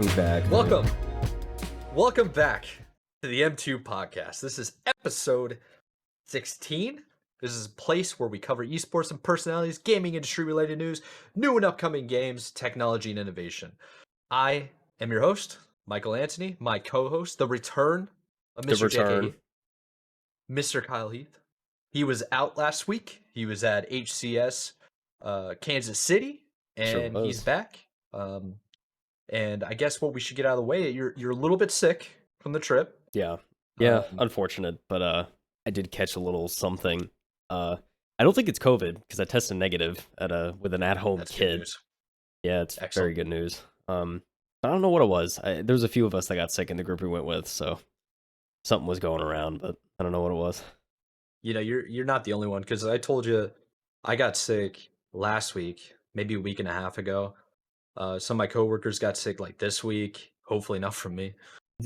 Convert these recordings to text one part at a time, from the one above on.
We back. Welcome back to the M2 podcast. This is episode 16. This is a place where we cover esports and personalities, gaming industry related news, new and upcoming games, technology, and innovation. I am your host, Michael Anthony, my co-host, the return of Mr. return. Mr. KyleHeath. He was out last week. He was at HCS Kansas City, and he's back. And I guess what we should get out of the way, you're a little bit sick from the trip. Yeah, unfortunate, but I did catch a little something. I don't think it's COVID because I tested negative with an at-home kid. Yeah, it's excellent. Very good news. But I don't know what it was. There was a few of us that got sick in the group we went with, so something was going around, but I don't know what it was. You know, you're not the only one, because I told you I got sick last week, maybe a week and a half ago. Some of my coworkers got sick like this week. Hopefully not from me.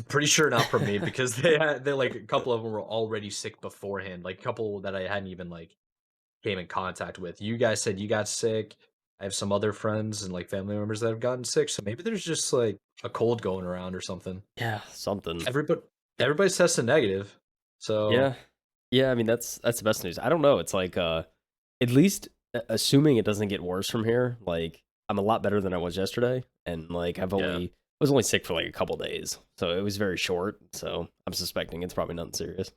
Pretty sure not from me, because they like a couple of them were already sick beforehand. Like a couple that I hadn't even like came in contact with. You guys said you got sick. I have some other friends and like family members that have gotten sick. So maybe there's just like a cold going around or something. Yeah, something. Everybody's testing negative. So yeah. I mean that's the best news. I don't know. It's like at least assuming it doesn't get worse from here. Like I'm a lot better than I was yesterday, and like I was only sick for like a couple days, so it was very short. So I'm suspecting it's probably nothing serious.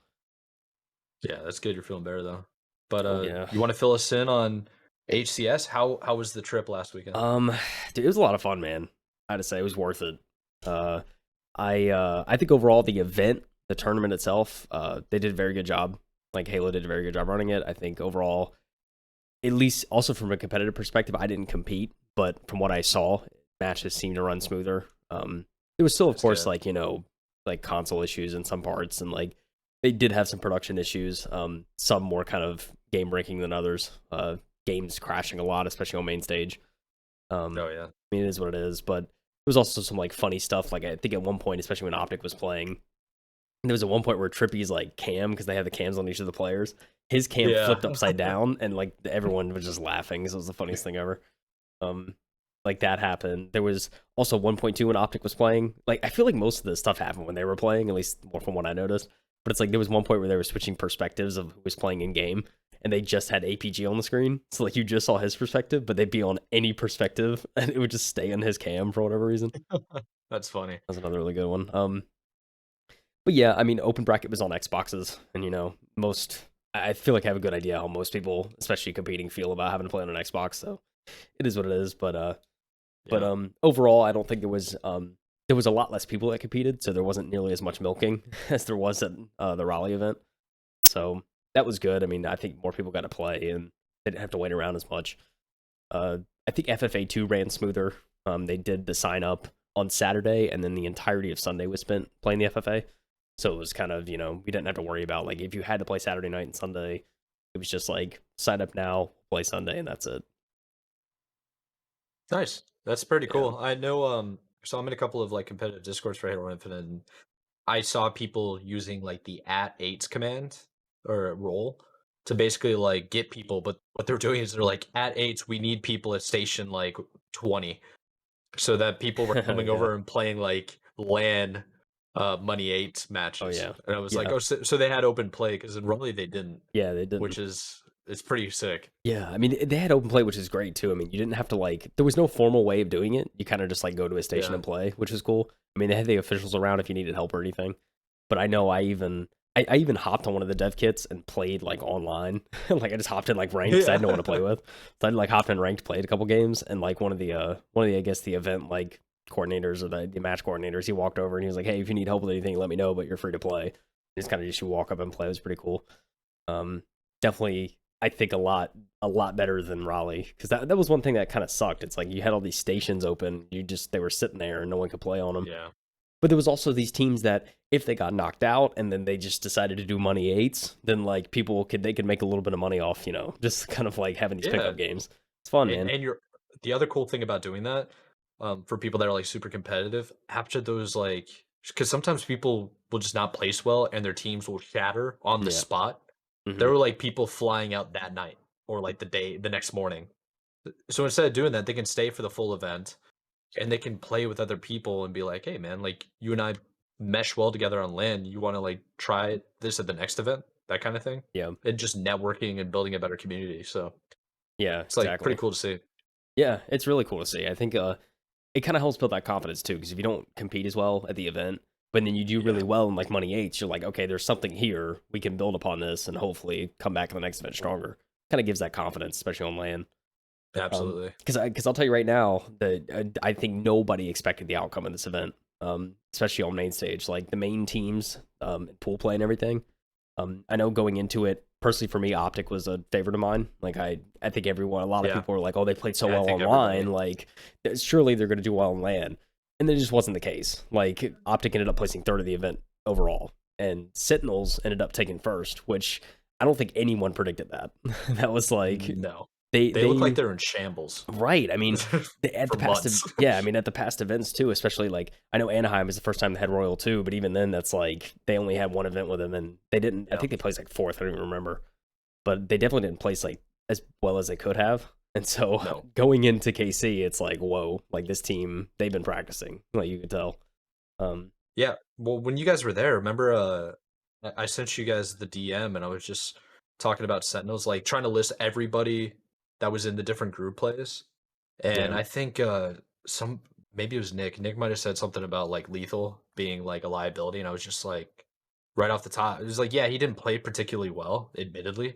Yeah, that's good. You're feeling better though. But you want to fill us in on HCS? How was the trip last weekend? Dude, it was a lot of fun, man. I had to say it was worth it. I think overall the event, the tournament itself, they did a very good job. Like Halo did a very good job running it. I think overall, at least also from a competitive perspective, I didn't compete, but from what I saw, matches seemed to run smoother. There was still, of course, like, you know, like console issues in some parts, and like they did have some production issues. Some more kind of game breaking than others. Games crashing a lot, especially on main stage. I mean, it is what it is, but there was also some like funny stuff. Like I think at one point, especially when Optic was playing, there was at one point where Trippy's like cam, because they have the cams on each of the players, his cam flipped upside down, and like everyone was just laughing. So it was the funniest thing ever. Like that happened. There was also 1.2 when Optic was playing. Like I feel like most of this stuff happened when they were playing, at least more from what I noticed. But it's like there was one point where they were switching perspectives of who was playing in game, and they just had APG on the screen. So like you just saw his perspective, but they'd be on any perspective, and it would just stay on his cam for whatever reason. That's funny. That's another really good one. But yeah, I mean, Open Bracket was on Xboxes, and you know, I feel like I have a good idea how most people, especially competing, feel about having to play on an Xbox. So it is what it is. But overall, I don't think there was a lot less people that competed, so there wasn't nearly as much milking as there was at the Raleigh event. So that was good. I mean, I think more people got to play, and they didn't have to wait around as much. I think FFA2 ran smoother. They did the sign up on Saturday, and then the entirety of Sunday was spent playing the FFA. So it was kind of, you know, we didn't have to worry about, like, if you had to play Saturday night and Sunday, it was just like, sign up now, play Sunday, and that's it. Nice. That's pretty cool. I know, so I'm in a couple of like competitive discords for Halo Infinite, and I saw people using like the @8s command or role to basically like get people, but what they're doing is they're like, @8s, we need people at station like 20, so that people were coming over and playing like LAN Money 8 matches. And I was like, oh, so they had open play, because in Raleigh they didn't. Yeah, they didn't. Which is, it's pretty sick. Yeah, I mean, they had open play, which is great too. I mean, you didn't have to like, there was no formal way of doing it. You kind of just like go to a station and play, which was cool. I mean, they had the officials around if you needed help or anything. But I know I even hopped on one of the dev kits and played like online. Like I just hopped in like ranked because I had no one to play with. So I like hopped in ranked, played a couple games, and like one of the I guess the event like coordinators or the match coordinators, he walked over and he was like, hey, if you need help with anything, let me know, but you're free to play. Just kind of just walk up and play. It was pretty cool. Definitely, I think a lot better than Raleigh, because that was one thing that kind of sucked. It's like you had all these stations open, they were sitting there and no one could play on them. Yeah. But there was also these teams that if they got knocked out and then they just decided to do money 8s, then like they could make a little bit of money off, you know, just kind of like having these pickup games. It's fun, man. And the other cool thing about doing that, for people that are like super competitive, after those like, because sometimes people will just not place well and their teams will shatter on the spot. There were like people flying out that night or like the next morning. So instead of doing that, they can stay for the full event. and they can play with other people and be like, "Hey, man, like you and I mesh well together on LAN. You want to like try this at the next event?" That kind of thing. Yeah, And just networking and building a better community. So yeah, it's like pretty exactly. cool to see. Yeah, it's really cool to see. I think it kind of helps build that confidence too, because if you don't compete as well at the event, but then you do Yeah, really well in like Money Eights, you're like, okay, there's something here. We can build upon this and hopefully come back in the next event stronger. Kind of gives that confidence, especially on land. absolutely. Because I'll tell you right now that I think nobody expected the outcome of this event, especially on main stage. Like the main teams, pool play and everything. I know going into it, personally for me, Optic was a favorite of mine. Like I think everyone, a lot of Yeah, people were like, oh, they played so yeah. I well think online. everybody. Like surely they're going to do well on LAN, and it just wasn't the case. Like Optic ended up placing third of the event overall, and Sentinels ended up taking first, which I don't think anyone predicted that. That was like No, they they look like they they're in shambles right. I mean, at for the past, months. yeah. I mean, at the past events too, especially like I know Anaheim is the first time they had Royal too, but even then, that's like they only had one event with them, and they didn't. I Yeah, think they placed like fourth. I don't even remember, but they definitely didn't place like as well as they could have. And so no, going into KC, it's like whoa, like this team they've been practicing, like you could tell. Um, yeah. Well, when you guys were there, remember, I sent you guys the DM, and I was just talking about Sentinels, like trying to list everybody that was in the different group plays. And yeah, I think some maybe it was Nick. Nick might have said something about like Lethal being like a liability, and I was just like, right off the top, it was like, yeah, he didn't play particularly well, admittedly,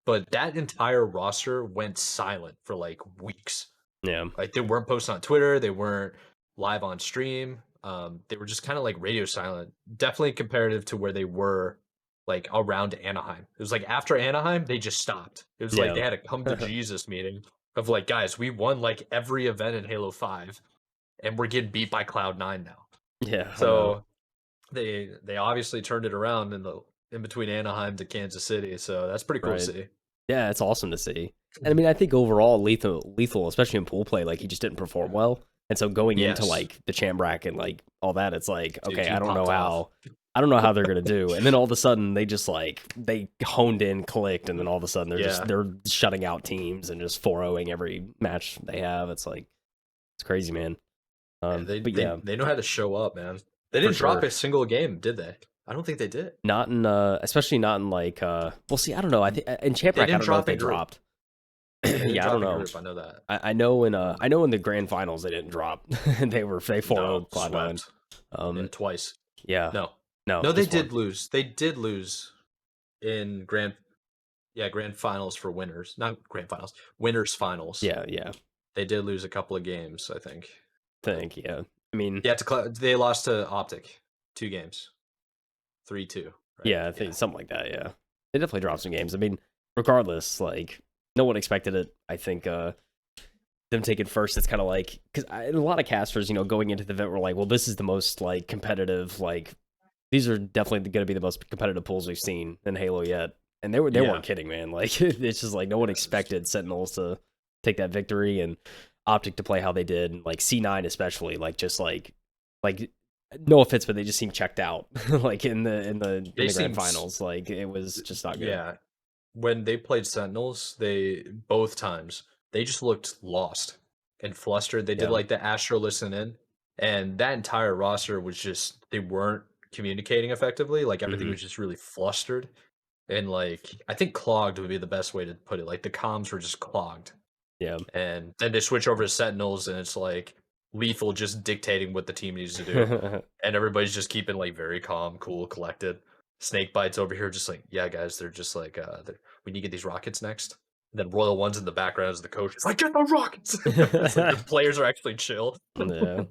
but that entire roster went silent for like weeks. yeah, Like they weren't posting on Twitter, they weren't live on stream. They were just kind of like radio silent. Definitely comparative to where they were like around Anaheim. It was like after Anaheim, they just stopped. It was like yeah, they had a come to Jesus meeting of like, guys, we won like every event in Halo 5 and we're getting beat by Cloud9 now. yeah. I know, So they obviously turned it around in between Anaheim to Kansas City. So that's pretty cool to right? see. Yeah, it's awesome to see. And I mean, I think overall, lethal, especially in pool play, like he just didn't perform well. And so going into Yes, like the champ bracket, like all that, it's like, dude, okay, he popped off. I don't know how they're gonna do. And then all of a sudden, they just like they honed in, clicked, and then all of a sudden Yeah. they're shutting out teams and just 4-0ing every match they have. It's like it's crazy, man. Yeah, they But they yeah, they know how to show up, man. They for didn't drop sure. a single game, did they? I don't think they did. Not in especially not in like well, see, I don't know. I think in champ They rack, I didn't don't know if drop they in group. dropped. They didn't Yeah, I don't drop in know. group. I know that. I know in the grand finals they didn't drop. They 4 No, Cloud9. swept. Yeah, Um twice. yeah. No, No, no, they just did one. lose. They did lose in grand finals for winners, not grand finals, winners finals. Yeah, yeah. They did lose a couple of games, I think. But Think, yeah. I mean, yeah, they lost to Optic, 2 games, 3-2, right? yeah, I think Yeah, something like that, yeah. They definitely dropped some games. I mean, regardless, like no one expected it. I think them taking first, it's kind of like cuz a lot of casters, going into the event were like, "Well, this is the most like competitive like these are definitely going to be the most competitive pools we've seen in Halo yet." And they yeah. weren't kidding, man. Like it's just like no one expected Sentinels to take that victory and Optic to play how they did, and like C9 especially, like just like no offense, but they just seemed checked out like in They the grand seemed, finals. Like it was just not good. yeah. When they played Sentinels, they both times they just looked lost and flustered. They did Yeah. like the Astro listen in, and that entire roster was just they weren't communicating effectively. Like everything Hmm. was just really flustered and like I think clogged would be the best way to put it. Like the comms were just clogged, Yeah. and then they switch over to Sentinels, and it's like lethal just dictating what the team needs to do, and everybody's just keeping like very calm, cool, collected. Snake bites over here, just like, yeah, guys, they're just like, we need to get these rockets next. And then Royal One's in the background as the coach. It's like, get the rockets. It's like the players are actually chill. Yeah.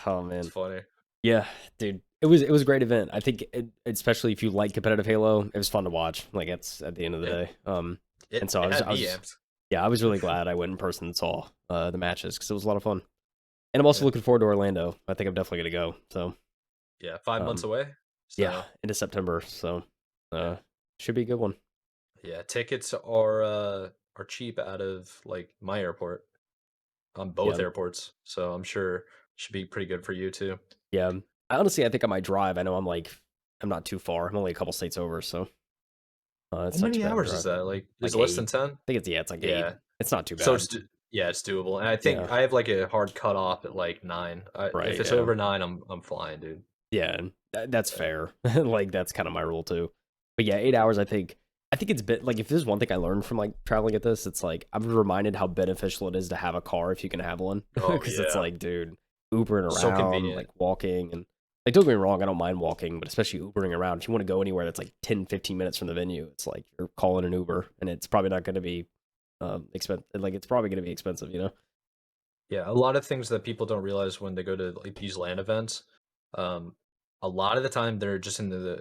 Oh It's man. funny. Yeah, dude. It was a great event. I think especially if you like competitive Halo, it was fun to watch. Like it's at the end of the It day. And it, so it had I me was amped. yeah, I was really glad I went in person and saw the matches because it was a lot of fun. And I'm also Yeah, looking forward to Orlando. I think I'm definitely gonna go. So yeah, 5 months um, away. yeah, So into September. So yeah, should be a good one. yeah. Tickets are cheap out of like my airport on both Yeah, airports. So I'm sure should be pretty good for you too. yeah. I think I might drive. I know I'm not too far. I'm only a couple states over, so How it's not too many bad of a hours is drive. that? Like, is Like it less than 8. 10? I think it's yeah, it's like 8. Yeah. It's not too So bad. Yeah, it's doable, and I Yeah, think I have, like, a hard cutoff at, like, 9. If right. it's Yeah, over 9, I'm flying, dude. yeah, and that's Yeah. fair. Like that's kind of my rule too. But yeah, 8 hours. I think it's bit like if there's one thing I learned from like traveling at this, it's like I'm reminded how beneficial it is to have a car if you can have one, Oh, because it's yeah. like, dude, Ubering So around, convenient. like walking, and like don't get me wrong, I don't mind walking, but especially Ubering around. If you want to go anywhere that's like 10, 15 minutes from the venue, it's like you're calling an Uber, and it's probably not going to be expensive. Like it's probably going to be expensive, you know? Yeah, a lot of things that people don't realize when they go to, like, these LAN events, um, a lot of the time, they're just in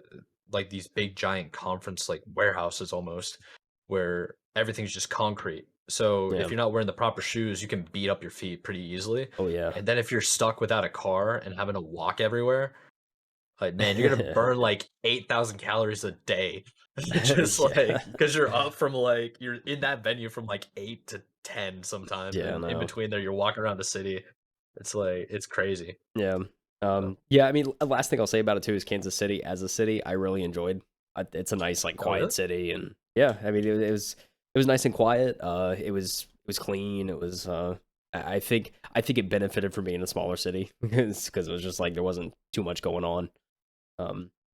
like, these big, giant conference, like, warehouses almost, where everything's just concrete. So, if Yeah. you're not wearing the proper shoes, you can beat up your feet pretty easily, Oh yeah. and then if you're stuck without a car and having to walk everywhere, like, man, you're gonna burn, like, 8,000 calories a day. Just, Yeah. like, because 'cause you're up from, like you're in that venue from, like, 8 to 10 sometimes, Yeah. and in No. between there, you're walking around the city. It's, like it's crazy. Yeah. So Yeah, I mean, last thing I'll say about it too is Kansas City as a city, I really enjoyed. It's a nice, like, Oh, quiet really? city, and yeah, I mean, it was nice and quiet. It was clean. It was. I think it benefited from being in a smaller city because it was just like there wasn't too much going on.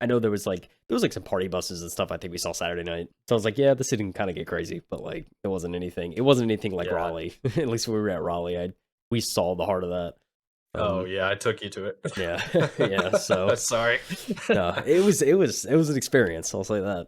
I know there was like some party buses and stuff. I think we saw Saturday night, so I was like, yeah, the city can kind of get crazy, but like it wasn't anything. It wasn't anything like Yeah. Raleigh. At least when we were at Raleigh, we saw the heart of that. Oh, Um, yeah, I took you to yeah, yeah. So it. Sorry. no, it was an experience. I'll say that.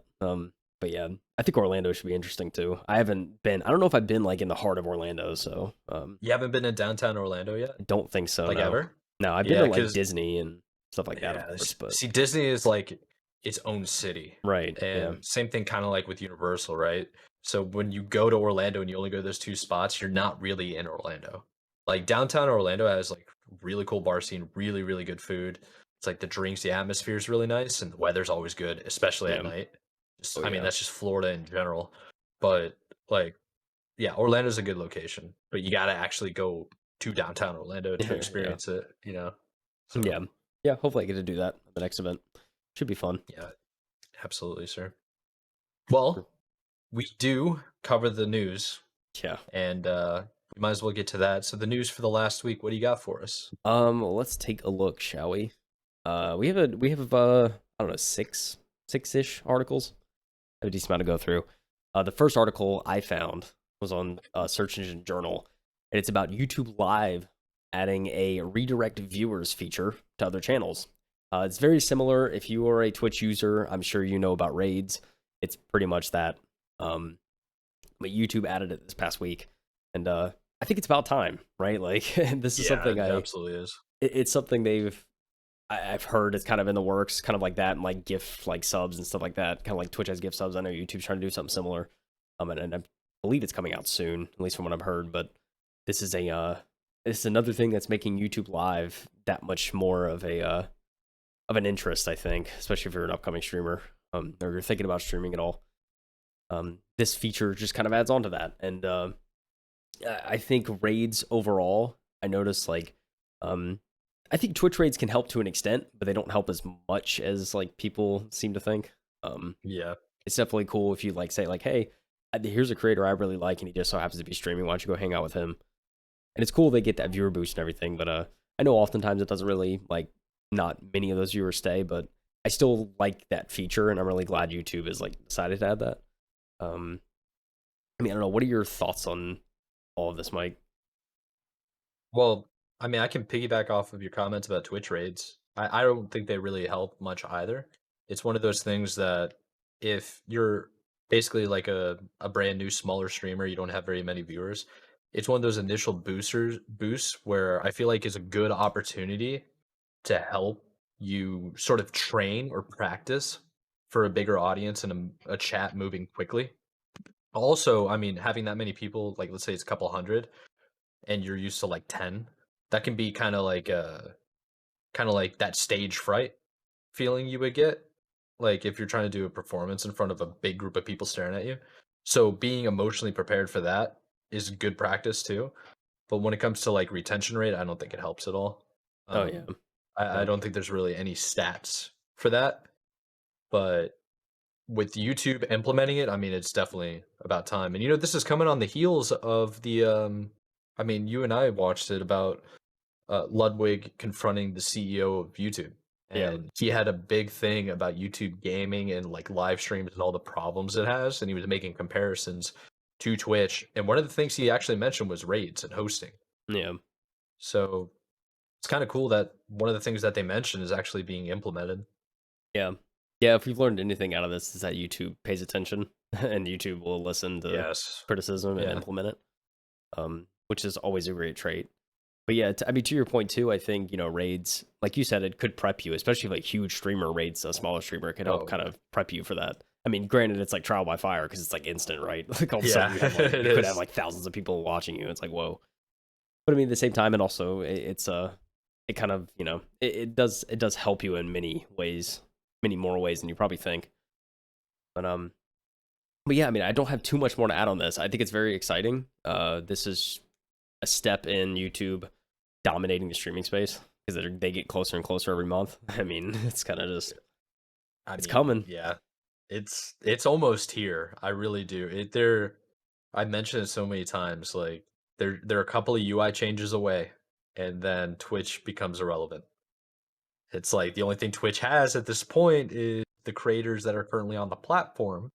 But yeah, I think Orlando should be interesting too. I haven't been. I don't know if I've been like in the heart of Orlando. So You haven't been in downtown Orlando yet? I don't think so. Like, No, ever? no. I've been Yeah, to like because Disney and stuff like that, of yeah, course. But see, Disney is, like, its own city, right, yeah, and same thing kinda like with Universal, right? So, when you go to Orlando and you only go to those 2 spots, you're not really in Orlando. Like, downtown Orlando has, like, really cool bar scene, really, really good food. It's like the drinks, the atmosphere is really nice, and the weather's always good, especially at yeah. night. Just Oh I mean, yeah, that's just Florida in general, but, like, yeah, Orlando's a good location, but you gotta actually go to downtown Orlando to yeah, experience it, you know? So, yeah, yeah. Hopefully, I get to do that at the next event. Should be fun. yeah, absolutely, sir. Well, we do cover the news, Yeah. and we might as well get to that. So, the news for the last week, what do you got for us? Let's take a look, shall we? We have I don't know, six-ish articles. I have a decent amount to go through. The first article I found was on Search Engine Journal, and it's about YouTube Live adding a redirect viewers feature to other channels. It's very similar. If you are a Twitch user, I'm sure you know about raids. It's pretty much that. Um, but YouTube added it this past week, and I think it's about time, right? Like this is Yeah, something it absolutely is. it's something I've heard it's kind of in the works, kind of like that, and like gift like subs and stuff like that. Kind of like Twitch has gift subs. I know YouTube's trying to do something similar. And I believe it's coming out soon, at least from what I've heard. But this is this is another thing that's making YouTube Live that much more of an interest, I think, especially if you're an upcoming streamer, or you're thinking about streaming at all. This feature just kind of adds on to that, and I think raids overall, I noticed like, um, I think Twitch raids can help to an extent, but they don't help as much as like people seem to think. Um, Yeah. it's definitely cool if you like say like, hey, here's a creator I really like, and he just so happens to be streaming. Why don't you go hang out with him? And it's cool they get that viewer boost and everything. But I know oftentimes it doesn't really like not many of those viewers stay, but I still like that feature, and I'm really glad YouTube has like decided to add that. Um, I mean, I don't know. What are your thoughts on all of this, Mike? Well, I mean, I can piggyback off of your comments about Twitch raids. I don't think they really help much either. It's one of those things that if you're basically like a brand new smaller streamer, you don't have very many viewers. It's one of those initial boosts where I feel like is a good opportunity to help you sort of train or practice for a bigger audience and a chat moving quickly. Also, I mean, having that many people, like let's say it's a couple hundred, and you're used to like 10, that can be kind of like that stage fright feeling you would get, like if you're trying to do a performance in front of a big group of people staring at you. So being emotionally prepared for that is good practice too. But when it comes to like retention rate, I don't think it helps at all. Oh yeah, Um, I yeah. don't think there's really any stats for that. But with YouTube implementing it, I mean, it's definitely about time. And this is coming on the heels of I mean, you and I watched it about Ludwig confronting the CEO of YouTube. Yeah. And he had a big thing about YouTube gaming and like live streams and all the problems it has. And he was making comparisons to Twitch. And one of the things he actually mentioned was raids and hosting. Yeah. So it's kind of cool that one of the things that they mentioned is actually being implemented. Yeah. Yeah, if we've learned anything out of this, is that YouTube pays attention and YouTube will listen to Yes. criticism and Yeah. implement it, which is always a great trait. But yeah, I mean, to your point too, I think, raids, like you said, it could prep you, especially if, like, huge streamer raids a smaller streamer. It could help Oh, kind of prep you for that. I mean, granted, it's like trial by fire because it's like instant, right? Like all of a yeah, sudden you have like it you could have is. like thousands of people watching you. It's like, whoa. But I mean, at the same time, and also it kind of, it does help you in many ways, many more ways than you probably think. But but yeah, I mean, I don't have too much more to add on this. I think it's very exciting. This is a step in YouTube dominating the streaming space because they get closer and closer every month. I mean, it's kind of just I it's mean, coming. yeah, it's almost here. I really do. I mentioned it so many times. Like they're a couple of UI changes away, and then Twitch becomes irrelevant. It's like the only thing Twitch has at this point is the creators that are currently on the platform.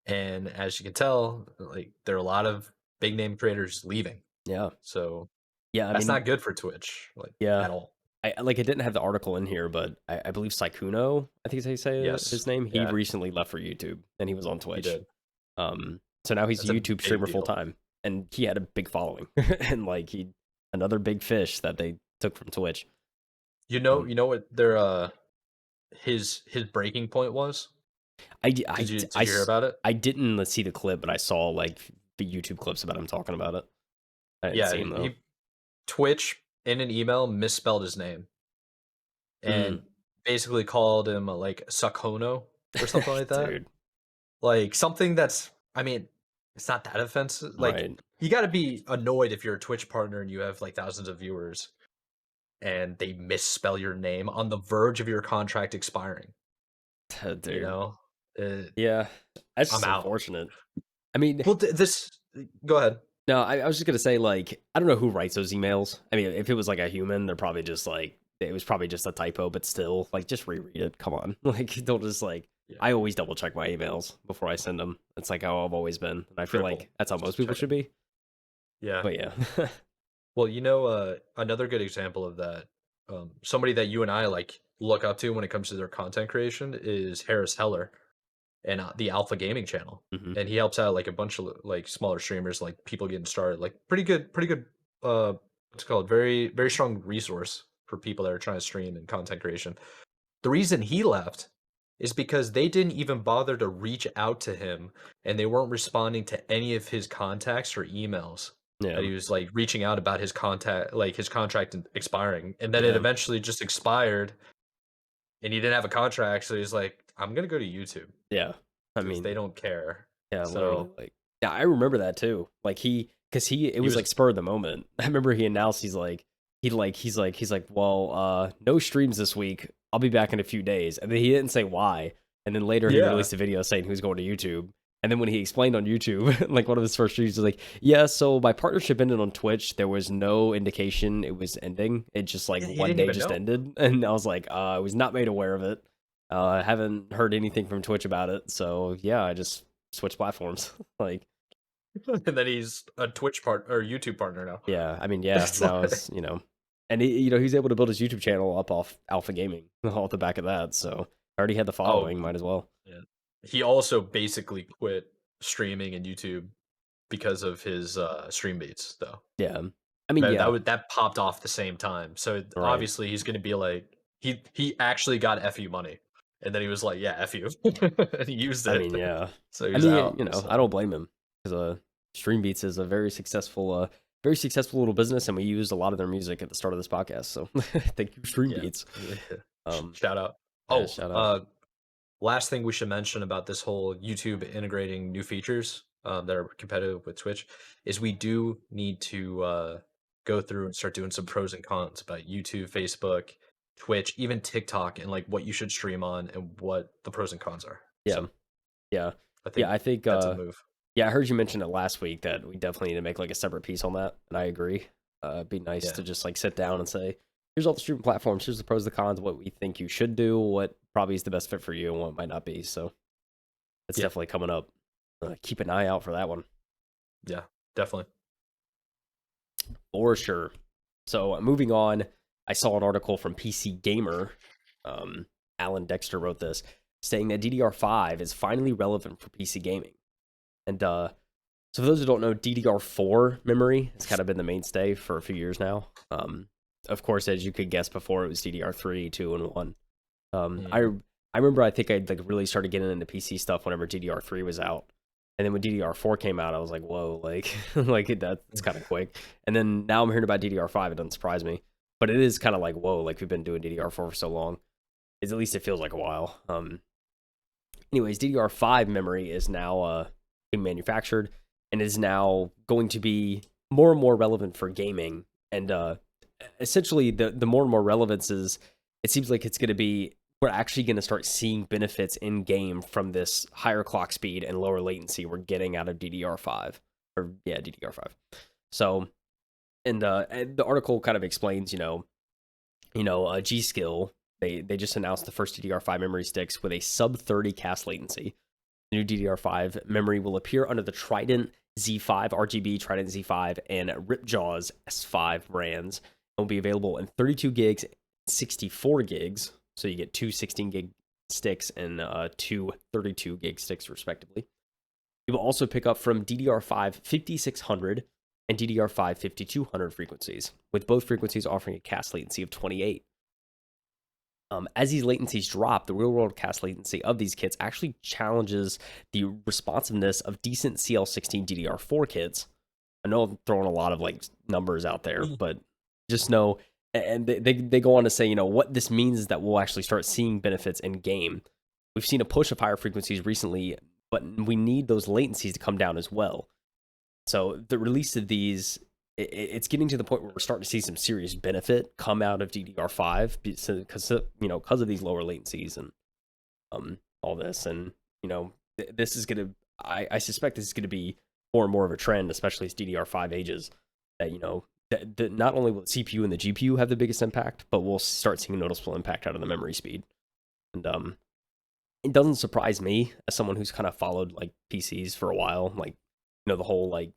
And as you can tell, like there are a lot of big name creators leaving. Yeah, So yeah. I that's mean, not good for Twitch, like yeah. at all. I didn't have the article in here, but I believe Saikuno, I think is how you say Yes. his name. He Yeah, recently left for YouTube and he was on he Twitch. did. So now he's a That's a YouTube big streamer full deal. time, and he had a big following, and like he another big fish that they took from Twitch. You know what his breaking point was? I, d- I, d- I, Did you hear s- about it? I didn't see the clip, but I saw like the YouTube clips about him talking about it. I didn't Yeah, see him though. he Twitch in an email misspelled his name Mm. and basically called him like Sakono or something like that. Dude, Like something that's I mean, it's not that offensive. Like right? you got to be annoyed if you're a Twitch partner and you have like thousands of viewers and they misspell your name on the verge of your contract expiring, you Dude, know? Uh, yeah, that's I'm just out. unfortunate. I mean, Well, this go ahead. no, I was just gonna say, like, I don't know who writes those emails. I mean, if it was like a human, they're probably just like it was probably just a typo, but still, like, just reread it. Come on, like, don't just like. Yeah, I always double check my emails before I send them. It's like how I've always been, and I feel triple. like that's how most Just people check it. should be. Yeah. But yeah, Well, another good example of that, somebody that you and I like look up to when it comes to their content creation is Harris Heller and the Alpha Gaming channel, hmm, and he helps out like a bunch of like smaller streamers, like people getting started, like pretty good. What's it called? Very strong resource for people that are trying to stream and content creation. The reason he left is because they didn't even bother to reach out to him and they weren't responding to any of his contacts or emails yeah, that he was like reaching out about his contact like his contract expiring. And then it yeah, eventually just expired and he didn't have a contract, so he's like, I'm gonna go to YouTube yeah. I because they mean, don't care. yeah, literally, So like, yeah, I remember that too. Like because it he was like was spur of the moment. I remember he announced he's like, well, no streams this week. I'll be back in a few days, and then he didn't say why. And then later he yeah. released a video saying he was going to YouTube. And then when he explained on YouTube, like one of his first streams was like, yeah, so my partnership ended on Twitch. There was no indication it was ending. It just like Yeah, he one didn't day even just know. ended, and I was like, I was not made aware of it. I haven't heard anything from Twitch about it. So yeah, I just switched platforms. Like, And then he's a Twitch part or YouTube partner now. yeah, I mean, yeah, It's now like it's and he's able to build his YouTube channel up off Alpha Gaming, off the back of that. So already had the oh following, might as well. yeah. He also basically quit streaming and YouTube because of his stream beats though. Yeah, I mean, yeah, That popped off the same time. So right. obviously he's gonna be like he actually got FU money. And then he was like, yeah, F you. And he used I it. mean, yeah, So I he's mean, out. I So don't blame him because Stream Beats is a very successful little business, and we used a lot of their music at the start of this podcast. So thank you, Stream yeah. Beats. Um, Shout out. yeah, Oh, shout out. last thing we should mention about this whole YouTube integrating new features that are competitive with Twitch is we do need to go through and start doing some pros and cons about YouTube, Facebook, Twitch, even TikTok, and like what you should stream on and what the pros and cons are. Yeah, So yeah, I yeah. think I think that's a move. Yeah, I heard you mention it last week that we definitely need to make like a separate piece on that, and I agree. It'd be nice Yeah, to just like sit down and say, here's all the streaming platforms, here's the pros, the cons, what we think you should do, what probably is the best fit for you, and what might not be. So it's yeah, definitely coming up. Keep an eye out for that one yeah, definitely. for sure. So moving on, I saw an article from PC Gamer. Um, Alan Dexter wrote this, saying that DDR5 is finally relevant for PC gaming. And so for those who don't know, DDR4 memory has kind of been the mainstay for a few years now. Of course, as you could guess before, it was DDR3, 2, and 1. I remember I think I like really started getting into PC stuff whenever DDR3 was out. And then when DDR4 came out, I was like, whoa, like like that's kind of quick. And then now I'm hearing about DDR5, it doesn't surprise me. But it is kind of like, whoa, like we've been doing DDR4 for so long. At least it feels like a while. Anyways, DDR5 memory is now being manufactured and is now going to be more and more relevant for gaming. And essentially, the more and more relevance is, it seems like it's going to be, we're actually going to start seeing benefits in game from this higher clock speed and lower latency we're getting out of DDR5. Or, yeah, DDR5. So, and the article kind of explains, G-Skill, they just announced the first DDR5 memory sticks with a sub 30 cast latency. The new DDR5 memory will appear under the Trident Z5 RGB, Trident Z5, and Ripjaws S5 brands, and will be available in 32 gigs, 64 gigs. So you get two 16 gig sticks and two 32 gig sticks, respectively. You will also pick up from DDR5 5600 and DDR5 5200 frequencies, with both frequencies offering a cast latency of 28. As these latencies drop, the real-world cast latency of these kits actually challenges the responsiveness of decent CL16 DDR4 kits. I know I'm throwing a lot of like numbers out there, but just know, and they go on to say, what this means is that we'll actually start seeing benefits in game. We've seen a push of higher frequencies recently, but we need those latencies to come down as well. So the release of these, it's getting to the point where we're starting to see some serious benefit come out of DDR5 because of these lower latencies and all this. And this is gonna, I suspect this is gonna be more and more of a trend, especially as DDR5 ages. That not only will the CPU and the GPU have the biggest impact, but we'll start seeing a noticeable impact out of the memory speed. And it doesn't surprise me as someone who's kind of followed like PCs for a while, like the whole like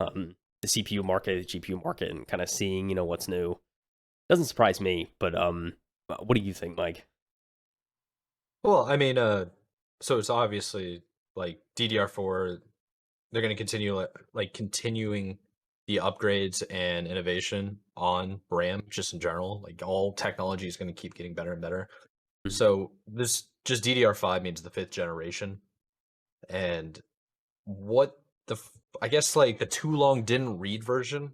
the CPU market, the GPU market, and kind of seeing what's new. Doesn't surprise me, but what do you think, Mike? Well, I mean, so it's obviously like DDR4. They're going to continue continuing the upgrades and innovation on RAM just in general. Like all technology is going to keep getting better and better. Mhm. So this just DDR5 means the fifth generation. And what I guess like the too long didn't read version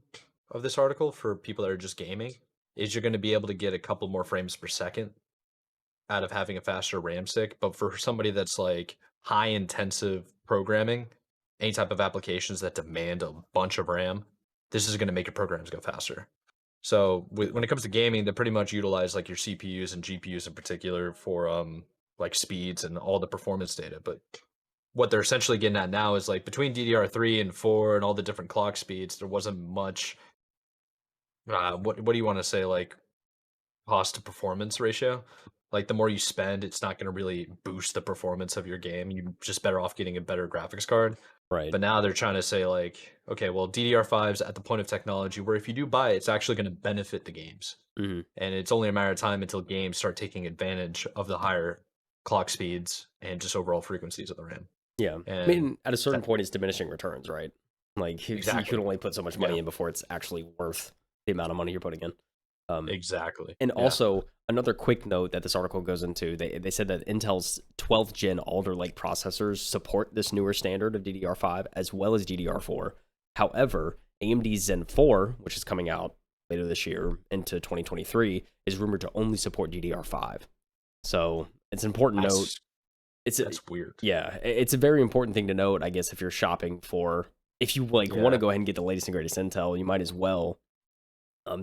of this article for people that are just gaming is you're going to be able to get a couple more frames per second out of having a faster RAM stick. But for somebody that's like high intensive programming, any type of applications that demand a bunch of RAM, this is going to make your programs go faster. So when it comes to gaming, they pretty much utilize like your CPUs and GPUs in particular for like speeds and all the performance data. But what they're essentially getting at now is like between DDR3 and 4 and all the different clock speeds, there wasn't much. What do you want to say? Like cost to performance ratio. Like the more you spend, it's not going to really boost the performance of your game. You're just better off getting a better graphics card. Right. But now they're trying to say like, okay, well DDR5's at the point of technology where if you do buy it, it's actually going to benefit the games. Mm-hmm. And it's only a matter of time until games start taking advantage of the higher clock speeds and just overall frequencies of the RAM. Yeah. I And mean, at a certain that point, it's diminishing returns, right? Like you can exactly. only put so much money Yeah. in before it's actually worth the amount of money you're putting in. Um, Exactly. and Yeah. also another quick note that this article goes into, they said that Intel's 12th gen Alder Lake processors support this newer standard of DDR5 as well as DDR4. However, AMD's Zen 4, which is coming out later this year into 2023, is rumored to only support DDR5. So it's an important note. That's weird. Yeah, it's a very important thing to note, I guess, if you're shopping for, if you like want to Yeah. go ahead and get the latest and greatest Intel, you might as well.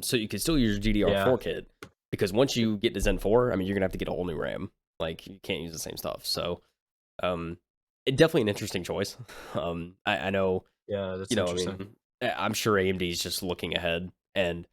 So you can still use your DDR4 Yeah. kit, because once you get to Zen 4, I mean, you're gonna have to get a whole new RAM. Like you can't use the same stuff. So, um, definitely an interesting choice. I know, Yeah, you that's know, I interesting. mean, I'm sure AMD is just looking ahead, and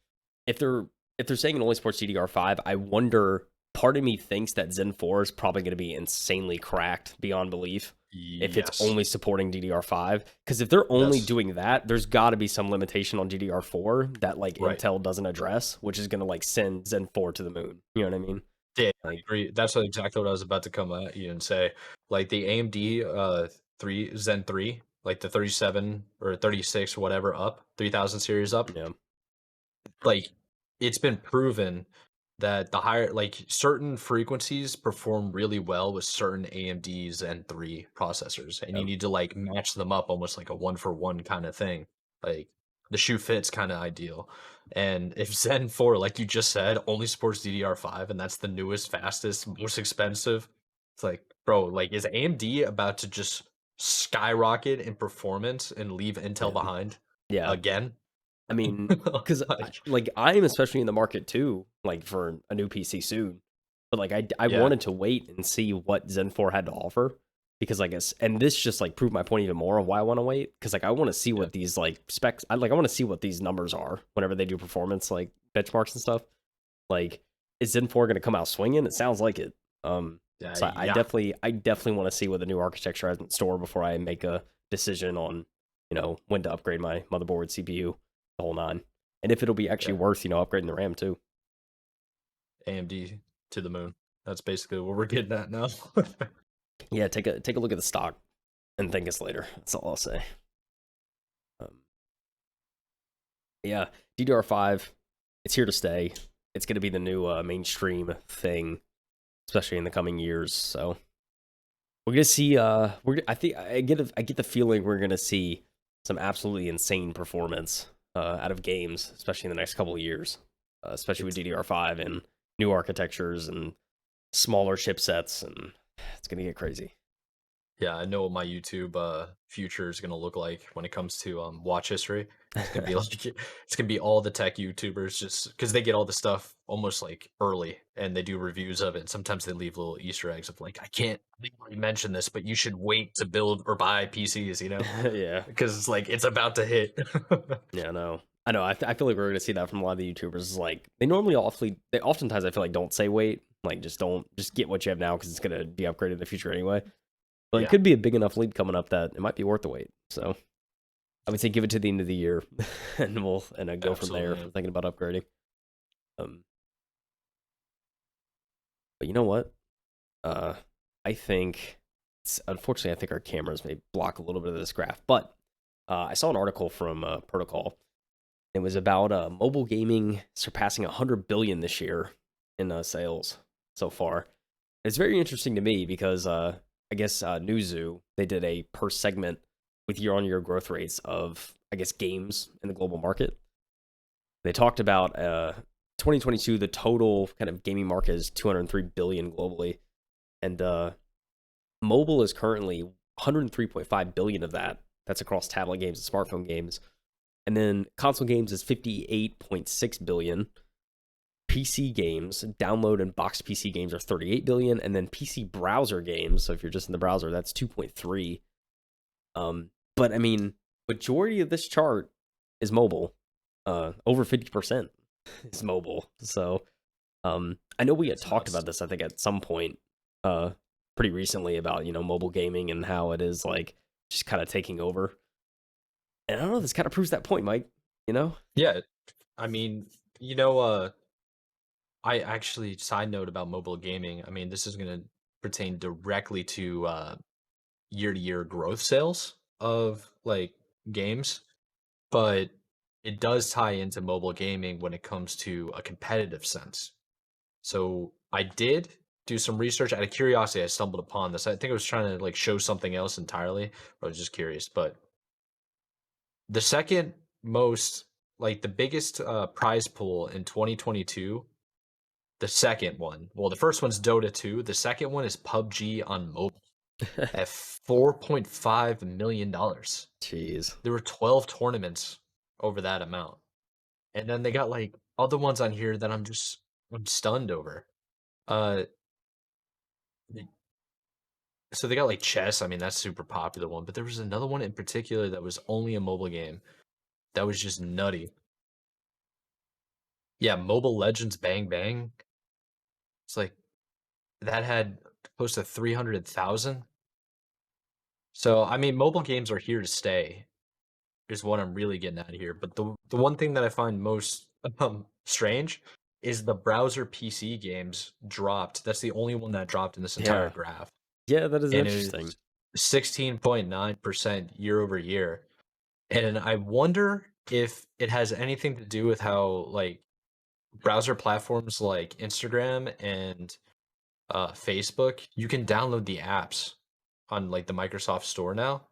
if they're if they're saying it only supports DDR5, I wonder. Part of me thinks that Zen 4 is probably going to be insanely cracked beyond belief if it's Yes. only supporting DDR5. Because if they're only That's doing that, there's got to be some limitation on DDR4 that like right. Intel doesn't address, which is going to like send Zen 4 to the moon. You know what I mean? Yeah, I Like, agree. That's exactly what I was about to come at you and say. Like the AMD 3 Zen 3, like the 37 or 36 whatever up, 3000 series up, yeah, like it's been proven that the higher like certain frequencies perform really well with certain AMD Zen 3 processors, and you yeah, need to like match them up almost like a one for one kind of thing. Like the shoe fits kind of ideal. And if Zen 4, like you just said, only supports DDR5 and that's the newest, fastest, most expensive, it's like, bro, like is AMD about to just skyrocket in performance and leave Intel yeah, behind yeah. again? I mean, because Like, like I am especially in the market too, like for a new PC soon. But like I yeah, wanted to wait and see what Zen 4 had to offer because I guess and this just like proved my point even more of why I want to wait because like I want to see yeah. what these like specs I want to see what these numbers are whenever they do performance like benchmarks and stuff. Like is Zen 4 going to come out swinging? It sounds like it. Yeah, So yeah, I definitely want to see what the new architecture has in store before I make a decision on, when to upgrade my motherboard, CPU, the whole nine. And if it'll be actually yeah. worth, upgrading the RAM too. AMD to the moon. That's basically what we're getting at now. Yeah, take a look at the stock and thank us later. That's all I'll say. Um, yeah, DDR5, it's here to stay. It's going to be the new mainstream thing, especially in the coming years. So we're gonna see. I think I get the feeling we're gonna see some absolutely insane performance out of games, especially in the next couple of years, especially with It's DDR5 and new architectures and smaller chipsets, and it's gonna get crazy. yeah, I know what my YouTube future is gonna look like when it comes to watch history. It's gonna be like it's gonna be all the tech YouTubers just because they get all the stuff almost like early and they do reviews of it. And sometimes they leave little Easter eggs of like, I can't legally mention this, but you should wait to build or buy PCs, Yeah, because it's like it's about to hit. yeah, no, I know. I feel like we're gonna see that from a lot of the YouTubers. Is like they oftentimes I feel like don't say wait, like just get what you have now because it's gonna be upgraded in the future anyway. But it Yeah, could be a big enough leap coming up that it might be worth the wait. So I would say give it to the end of the year, and we'll go from there if absolutely. we're thinking about upgrading. Um, but you know what? Uh, I think unfortunately I think our cameras may block a little bit of this graph, but I saw an article from Protocol. It was about mobile gaming surpassing 100 billion this year in sales so far. It's very interesting to me because I guess Newzoo they did a per segment with year-on-year growth rates of I guess games in the global market. They talked about 2022 the total kind of gaming market is 203 billion globally, and mobile is currently 103.5 billion of that. That's across tablet games and smartphone games, and then console games is 58.6 billion. PC games, download and box PC games are 38 billion, and then PC browser games. So if you're just in the browser, that's 2.3. But I mean, majority of this chart is mobile. Over 50% is mobile. So I know we had It's talked nuts. about this. I think at some point, uh, pretty recently about mobile gaming and how it is like just kind of taking over. And I don't know. This kind of proves that point, Mike. You know? Yeah, I mean, I actually side note about mobile gaming. I mean, this is going to pertain directly to year to year growth sales of like games, but it does tie into mobile gaming when it comes to a competitive sense. So I did do some research out of curiosity. I stumbled upon this. I think I was trying to like show something else entirely. But I was just curious. But the second most, like the biggest prize pool in 2022, the second one, well, the first one's Dota 2. The second one is PUBG on mobile at $4.5 million. Jeez. There were 12 tournaments over that amount. And then they got like other ones on here that I'm stunned over. Uh So they got like chess. I mean, that's super popular one. But there was another one in particular that was only a mobile game that was just nutty. Yeah, Mobile Legends Bang Bang. It's like that had close to 300,000. So I mean, mobile games are here to stay. Is what I'm really getting at here. But the one thing that I find most strange is the browser PC games dropped. That's the only one that dropped in this entire Yeah. graph, Yeah, that is and it interesting. was 16.9% year over year. And I wonder if it has anything to do with how like browser platforms like Instagram and Facebook, you can download the apps on like the Microsoft Store now.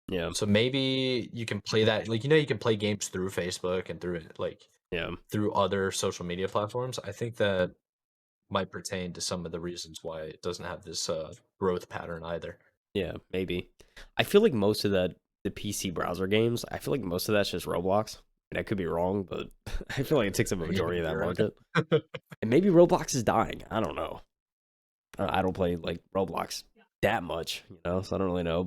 Yeah. So maybe you can play that, like, you can play games through Facebook and through like Yeah. through other social media platforms. I think that might pertain to some of the reasons why it doesn't have this growth pattern either. Yeah, maybe. I feel like most of the PC browser games, I feel like most of that's just Roblox. And I could be wrong, but I feel like it takes up a Yeah, majority of that you're right. market. And maybe Roblox is dying. I don't know. I don't play like Roblox that much, so I don't really know.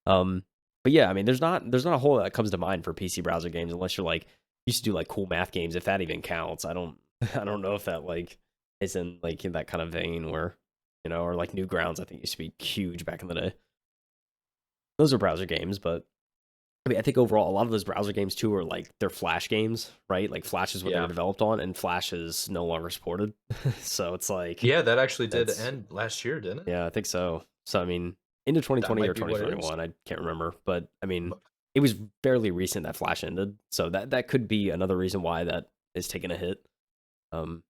Um, but yeah, I mean, there's not a whole lot that comes to mind for PC browser games unless you're like used to do like cool math games, if that even counts. I don't I don't know if that like is in that kind of vein where or like Newgrounds. I think used to be huge back in the day. Those are browser games, but I mean, I think overall a lot of those browser games too are like they're Flash games, right? Like Flash is what they were Yeah. developed on, and Flash is no longer supported. So it's like Yeah, that actually did that's end last year, didn't it? yeah, I think so. So I mean, into That 2020 might or be what it is. 2021, I can't remember, but I mean, But it was fairly recent that Flash ended, so that could be another reason why that is taking a hit. Um,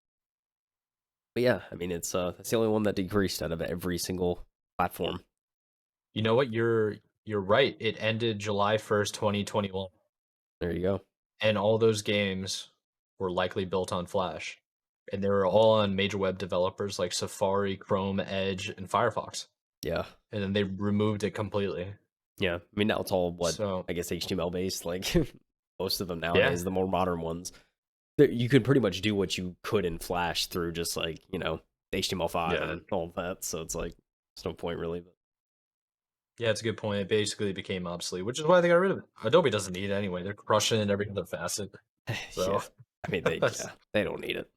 but yeah, I mean, it's that's the only one that decreased out of every single platform. you know what? You're right. It ended July 1st, 2021. There you go. And all those games were likely built on Flash. And they were all on major web developers like Safari, Chrome, Edge, and Firefox. Yeah, And then they removed it completely. yeah. I mean, now it's all what So, I guess HTML based. Like most of them yeah, nowadays, the more modern ones, you could pretty much do what you could in Flash through just like HTML5 yeah, and all of that. So it's like there's no point really. But yeah, it's a good point. It basically became obsolete, which is why they got rid of it. Adobe doesn't need it anyway. They're crushing it in every other facet. yeah, So, I mean they don't need it.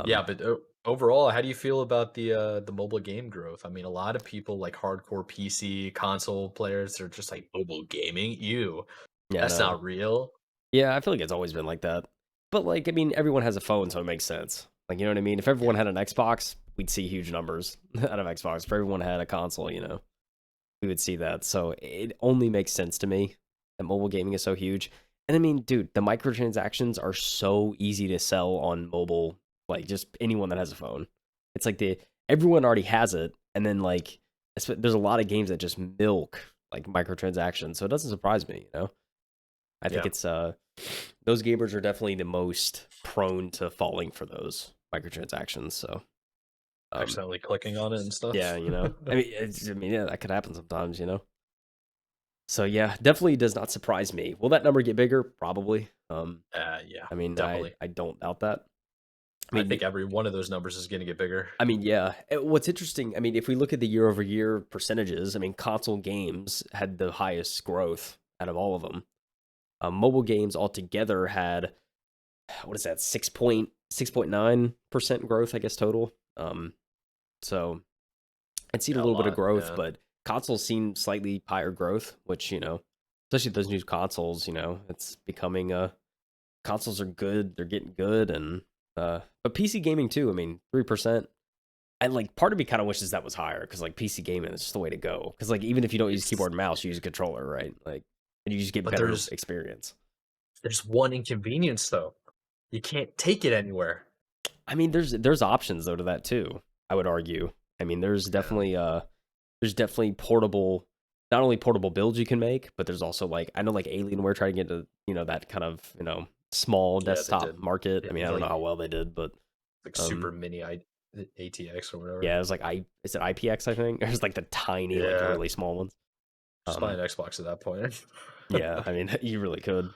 yeah, Um, but overall, how do you feel about the mobile game growth? I mean, a lot of people like hardcore PC console players are just like mobile gaming. Ew, yeah, that's no, not real. yeah, I feel like it's always been like that. But like, I mean, everyone has a phone, so it makes sense. Like, you know what I mean? If everyone Yeah, had an Xbox, we'd see huge numbers out of Xbox. If everyone had a console, we would see that. So it only makes sense to me that mobile gaming is so huge. And I mean, dude, the microtransactions are so easy to sell on mobile. Like, just anyone that has a phone. It's like everyone already has it, and then like there's a lot of games that just milk like microtransactions. So it doesn't surprise me. I think yeah. it's those gamers are definitely the most prone to falling for those microtransactions. So Accidentally clicking on it and yeah, stuff. yeah, that could happen sometimes. So yeah, definitely does not surprise me. Will that number get bigger? Probably. Yeah, I mean, definitely. I don't doubt that. I I mean, think every one of those numbers is going to get bigger. yeah. What's interesting, I mean, if we look at the year over year percentages, I mean, console games had the highest growth out of all of them. Mobile games altogether had what is that 6.9% growth, I guess, total. So I'd seen a Yeah, a little bit of lot. growth, Yeah, but consoles seen slightly higher growth, which especially those new consoles, it's becoming consoles are good, they're getting good, and but PC gaming too. I mean, 3%. I like part of me kind of wishes that was higher because like PC gaming is just the way to go. Because like even if you don't use it's keyboard and mouse, you use a controller, right? Like, and you just get but better experience. there's one inconvenience though. You can't take it anywhere. I mean, there's options though to that too. I would argue. I mean, Yeah, there's definitely portable, not only portable builds you can make, but there's also like I know like Alienware tried to get into that kind of small yeah, they desktop did. market. Yeah, I mean, I don't know how well they did, but like um, super mini ATX or whatever. yeah, it was like is it IPX? I think it was like the tiny, like Yeah, really small ones. just buy Um, an Xbox at that point. yeah, I mean, you really could.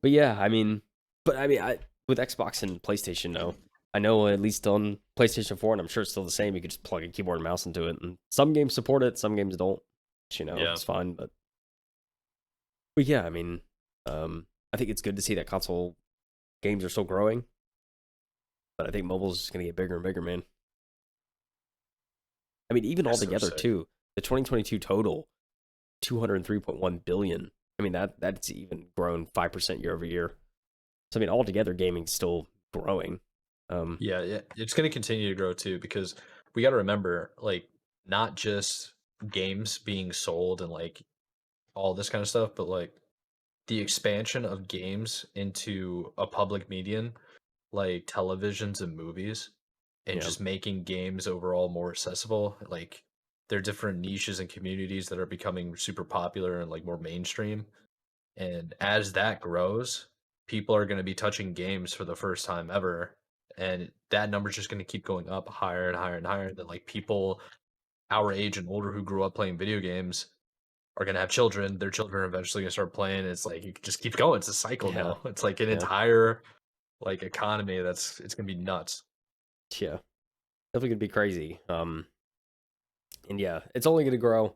But yeah, I mean, with Xbox and PlayStation, no. I know at least on PlayStation 4, and I'm sure it's still the same, you could just plug a keyboard and mouse into it. And some games support it, some games don't. Which, Yeah, it's fine. But yeah, I mean, I think it's good to see that console games are still growing. But I think mobile's just going to get bigger and bigger, man. I mean, even that's so altogether, sick. too, the 2022 total, 203.1 billion. I mean, that's even grown 5% year over year. So, I mean, altogether, gaming's still growing. Yeah, yeah, it's going to continue to grow too because we got to remember, like, not just games being sold and like all this kind of stuff, but like the expansion of games into a public medium like televisions and movies and Yeah, just making games overall more accessible. Like there are different niches and communities that are becoming super popular and like more mainstream. And as that grows, people are going to be touching games for the first time ever. And that number is just going to keep going up higher and higher and higher. That like people our age and older who grew up playing video games are going to have children. Their children are eventually going to start playing. It's like it just keeps going. It's a cycle yeah, now. It's like an yeah, entire like economy that's it's gonna be nuts. yeah. Definitely gonna be crazy. And yeah, it's only gonna grow.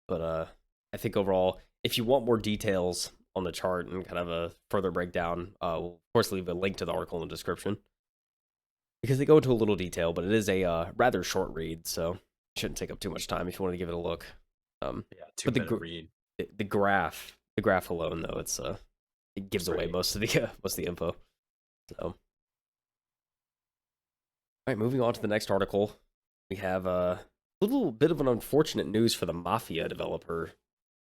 But I think overall, if you want more details on the chart and kind of a further breakdown, we'll of course leave a link to the article in the description because they go into a little detail, but it is a rather short read, so it shouldn't take up too much time if you want to give it a look. Yeah, two But minute read. the graph alone though, it It's gives away great. most of the info. So, all right, moving on to the next article, we have a little bit of an unfortunate news for the Mafia developer,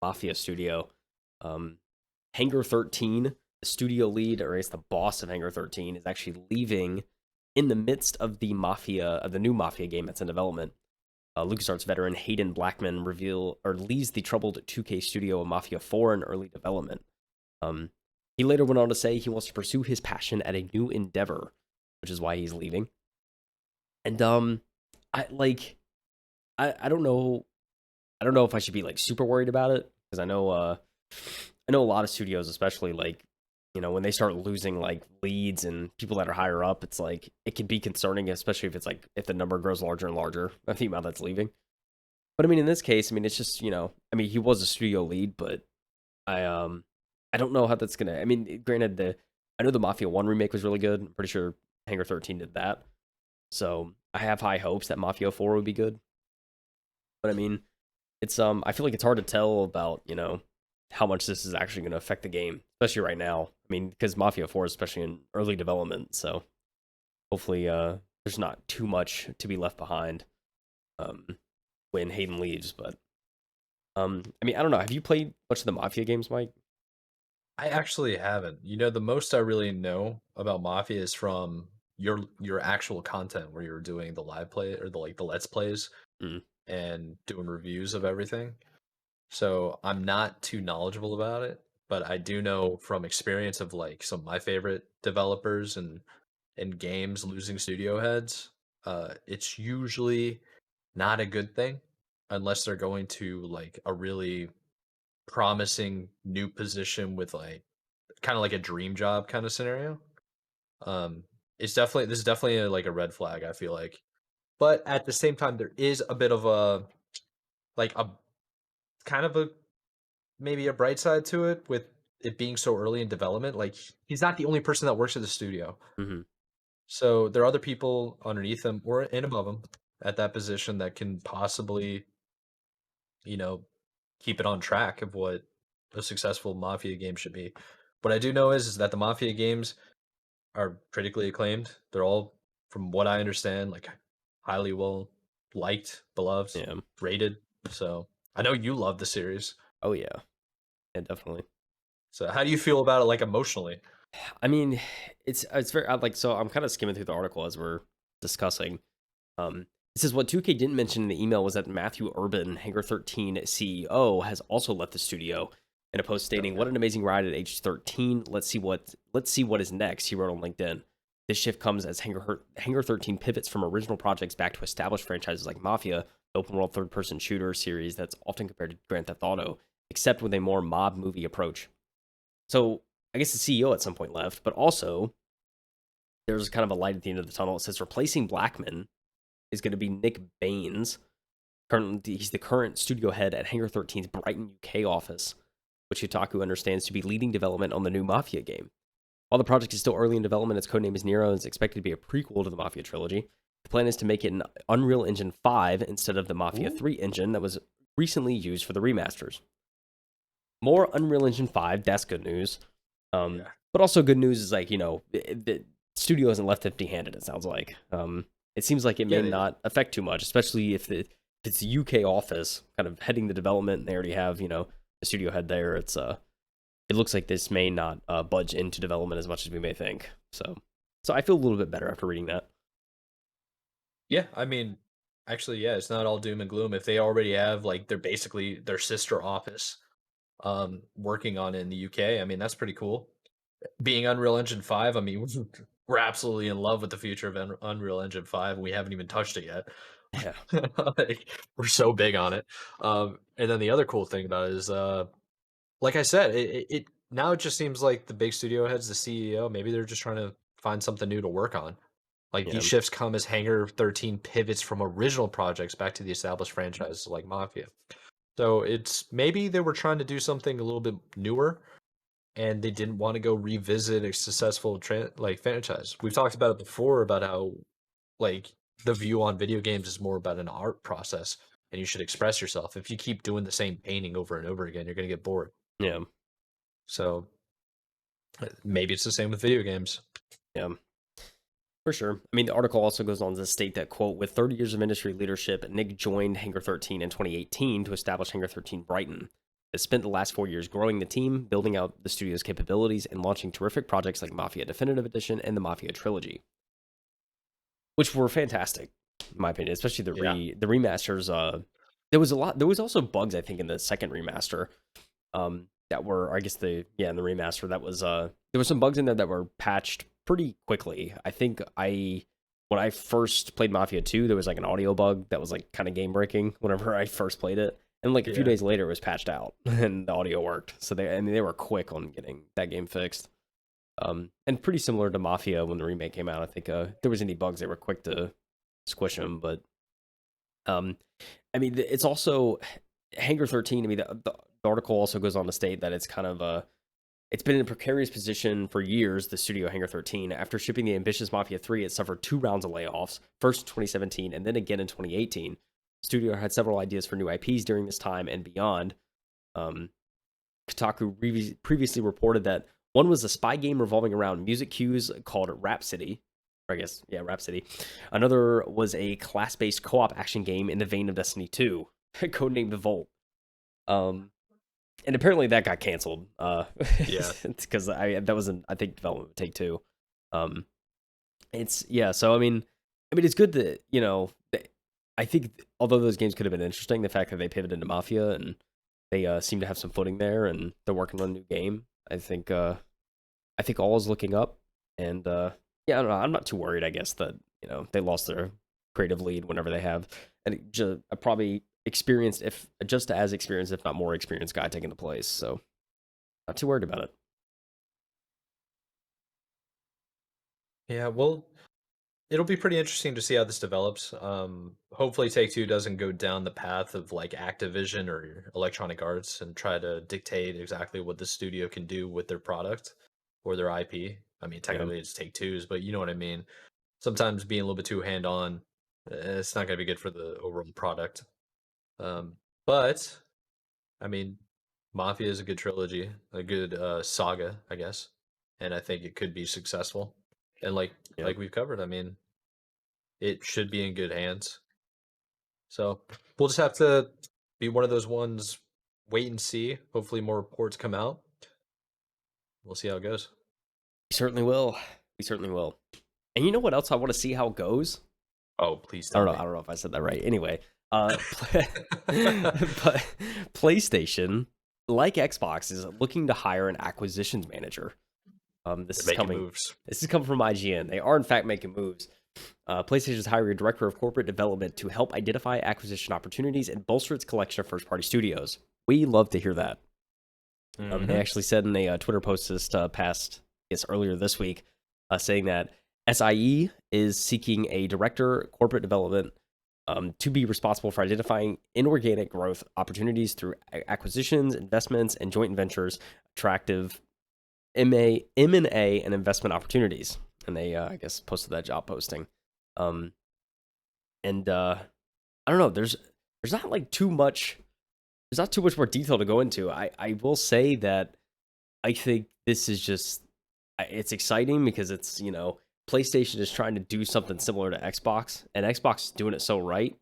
Mafia Studio. Um, Hangar 13, the studio lead, or I guess the boss of Hangar 13, is actually leaving in the midst of the new Mafia game that's in development. LucasArts veteran Hayden Blackman leads the troubled 2K studio of Mafia 4 in early development. Um, he later went on to say he wants to pursue his passion at a new endeavor, which is why he's leaving. And I like I don't know if I should be like super worried about it because I know a lot of studios, especially like when they start losing like leads and people that are higher up, it's like it can be concerning, especially if it's like if the number grows larger and larger of the amount that's leaving. But I mean, in this case, I mean, it's just I mean, he was a studio lead, but I I don't know how that's gonna. I mean, granted, I know the Mafia One remake was really good. I'm pretty sure Hangar 13 did that, so I have high hopes that Mafia 4 would be good. But I mean, it's I feel like it's hard to tell about how much this is actually going to affect the game, especially right now. I mean, because Mafia 4 is especially in early development, so hopefully there's not too much to be left behind um when Hayden leaves. But I mean, I don't know. Have you played much of the Mafia games, Mike? I actually haven't. You know, the most I really know about Mafia is from your actual content where you're doing the live play or the like the let's plays Mm, and doing reviews of everything. So I'm not too knowledgeable about it, but I do know from experience of like some of my favorite developers and games losing studio heads. It's usually not a good thing unless they're going to like a really promising new position with like kind of like a dream job kind of scenario. Um, it's definitely this is definitely like a red flag. I feel like, but at the same time, there is a bit of a like a kind of a maybe a bright side to it with it being so early in development. Like he's not the only person that works at the studio, hmm so there are other people underneath him or and above him at that position that can possibly you know keep it on track of what a successful mafia game should be. What I do know is that the mafia games are critically acclaimed. They're all, from what I understand, like highly well liked, beloved, Yeah. rated. So I know you love the series. Oh yeah. Yeah, definitely. So how do you feel about it, like emotionally? I mean, it's very like so. I'm kind of skimming through the article as we're discussing. It says what 2K didn't mention in the email was that Matthew Urban, Hangar 13 CEO, has also left the studio. In a post stating, "What Okay. an amazing ride at age 13. Let's see what is next." He wrote on LinkedIn. This shift comes as Hangar 13 pivots from original projects back to established franchises like Mafia, the open world third person shooter series that's often compared to Grand Theft Auto, except with a more mob movie approach. So I guess the CEO at some point left, but also there's kind of a light at the end of the tunnel. It says replacing Blackman is going to be Nick Baines. Currently, he's the current studio head at Hangar 13's Brighton, UK office, which Kotaku understands to be leading development on the new Mafia game. While the project is still early in development, its codename is Nero and is expected to be a prequel to the Mafia trilogy. The plan is to make it an Unreal Engine 5 instead of the Mafia 3 engine that was recently used for the remasters. More Unreal Engine 5, that's good news. But also good news is, like, the studio isn't left empty-handed, it sounds like. It seems like it may not affect too much, especially if it's a UK office kind of heading the development and they already have, a studio head there. It looks like this may not budge into development as much as we may think. So I feel a little bit better after reading that. Yeah, I mean, actually, yeah, it's not all doom and gloom. If they already have, like, they're basically their sister office working on it in the UK, I mean, that's pretty cool. Being Unreal Engine 5, I mean, we're absolutely in love with the future of Unreal Engine 5, and we haven't even touched it yet. Yeah. Like, we're so big on it. And then the other cool thing about it is, like I said, it now it just seems like the big studio heads, the CEO, maybe they're just trying to find something new to work on. Like, Yeah. these shifts come as Hangar 13 pivots from original projects back to the established franchises like Mafia. So it's maybe they were trying to do something a little bit newer, and they didn't want to go revisit a successful franchise. We've talked about it before about how, like, the view on video games is more about an art process, and you should express yourself. If you keep doing the same painting over and over again, you're going to get bored. Yeah. So maybe it's the same with video games. Yeah. For sure. I mean, the article also goes on to state that, quote, with 30 years of industry leadership, Nick joined Hangar 13 in 2018 to establish Hangar 13 Brighton. Has spent the last 4 years growing the team, building out the studio's capabilities, and launching terrific projects like Mafia Definitive Edition and the Mafia Trilogy, which were fantastic, in my opinion, especially the remasters. There was also bugs, I think, in the second remaster that were, I guess, in the remaster that was there were some bugs in there that were patched pretty quickly. I think when I first played Mafia 2, there was like an audio bug that was like kind of game breaking whenever I first played it. And like a few days later, it was patched out and the audio worked. So they were quick on getting that game fixed. And pretty similar to Mafia when the remake came out. I think if there was any bugs, they were quick to squish them. But I mean, it's also Hangar 13. I mean, the article also goes on to state that it's kind of it's been in a precarious position for years, the studio Hangar 13. After shipping the ambitious Mafia 3, it suffered 2 rounds of layoffs, first in 2017 and then again in 2018. Studio had several ideas for new IPs during this time and beyond. Kotaku previously reported that one was a spy game revolving around music cues called Rhapsody. Or I guess, yeah, Rhapsody. Another was a class-based co-op action game in the vein of Destiny 2, codenamed Volt. And apparently that got canceled. Yeah, because that was I think development would take 2. So I mean it's good that I think although those games could have been interesting, the fact that they pivoted into Mafia and they seem to have some footing there and they're working on a new game, I think all is looking up. And I don't know, I'm not too worried. I guess that they lost their creative lead whenever they have, and probably experienced, if not more experienced guy taking the place. So not too worried about it. Yeah, well, it'll be pretty interesting to see how this develops. Hopefully Take-Two doesn't go down the path of like Activision or Electronic Arts and try to dictate exactly what the studio can do with their product or their IP. I mean, technically it's Take-Two's, but you know what I mean. Sometimes being a little bit too hand-on, it's not going to be good for the overall product. But I mean, Mafia is a good trilogy, a good saga, I guess, and I think it could be successful. And like we've covered, I mean, it should be in good hands. So we'll just have to be one of those ones, wait and see. Hopefully more reports come out. We'll see how it goes. We certainly will. And you know what else I want to see how it goes? Oh, please tell me. I don't know if I said that right. Anyway, but PlayStation, like Xbox, is looking to hire an acquisitions manager. This is coming from IGN. They are in fact making moves. PlayStation is hiring a director of corporate development to help identify acquisition opportunities and bolster its collection of first-party studios. We love to hear that. They actually said in a Twitter post this earlier this week, saying that SIE is seeking a director corporate development to be responsible for identifying inorganic growth opportunities through acquisitions, investments, and joint ventures, attractive M&A and investment opportunities. And they, I guess, posted that job posting. Um, and I don't know. There's not like too much. There's not too much more detail to go into. I will say that I think this is just it's exciting because it's PlayStation is trying to do something similar to Xbox, and Xbox is doing it so right.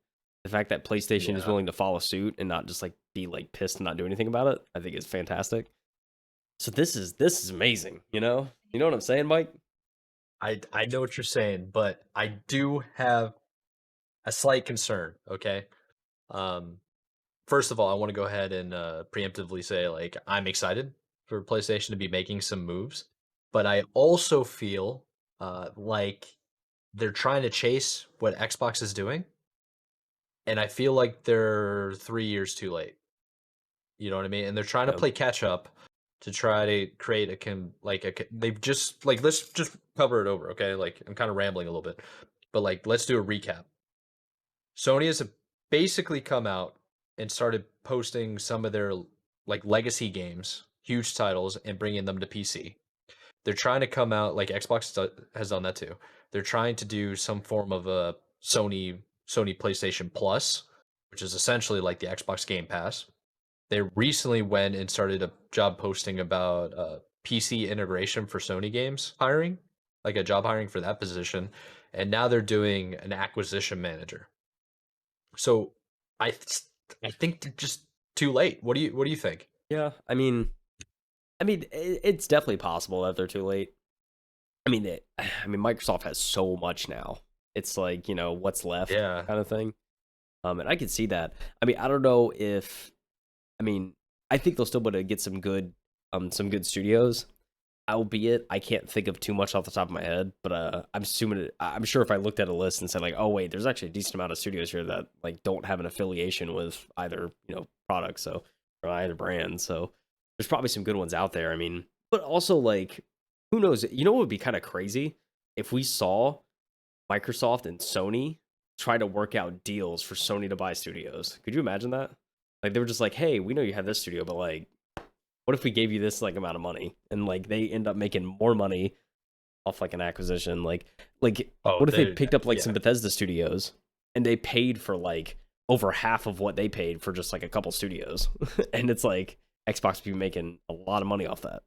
The fact that PlayStation is Yeah. willing to follow suit and not just like be like pissed and not do anything about it, I think is fantastic. So this is amazing. You know what I'm saying, Mike? I know what you're saying, but I do have a slight concern, okay? Um, First of all, I wanna go ahead and, preemptively say, like, I'm excited for PlayStation to be making some moves, but I also feel, like they're trying to chase what Xbox is doing, and I feel like they're 3 years too late. You know what I mean? And they're trying to Yeah, play catch up to try to create a they've just like let's just cover it over, okay? Like I'm kind of rambling a little bit, but like let's do a recap. Sony has basically come out and started posting some of their like legacy games, huge titles, and bringing them to PC. They're trying to come out like has done that too. They're trying to do some form of a Sony PlayStation Plus, which is essentially like the Xbox Game Pass. They recently went and started a job posting about PC integration for Sony games hiring, like a job hiring for that position, and now they're doing an acquisition manager. So I think they're just too late. What do you think? yeah. I mean, it's definitely possible that they're too late. Microsoft has so much now. It's like what's left Yeah, kind of thing. And I can see that. I don't know if I mean, I think they'll still be able to get some good studios. Albeit, I can't think of too much off the top of my head, but I'm sure if I looked at a list and said like, oh wait, there's actually a decent amount of studios here that like don't have an affiliation with either products, so or either brand. So there's probably some good ones out there. But also like, who knows? You know what would be kind of crazy if we saw Microsoft and Sony try to work out deals for Sony to buy studios. Could you imagine that? Like they were just like, "Hey, we know you have this studio, but like, what if we gave you this like amount of money?" And like they end up making more money off like an acquisition. Like oh, what if they they picked up like some yeah. Bethesda studios and they paid for like over half of what they paid for just like a couple studios, and it's like Xbox would be making a lot of money off that.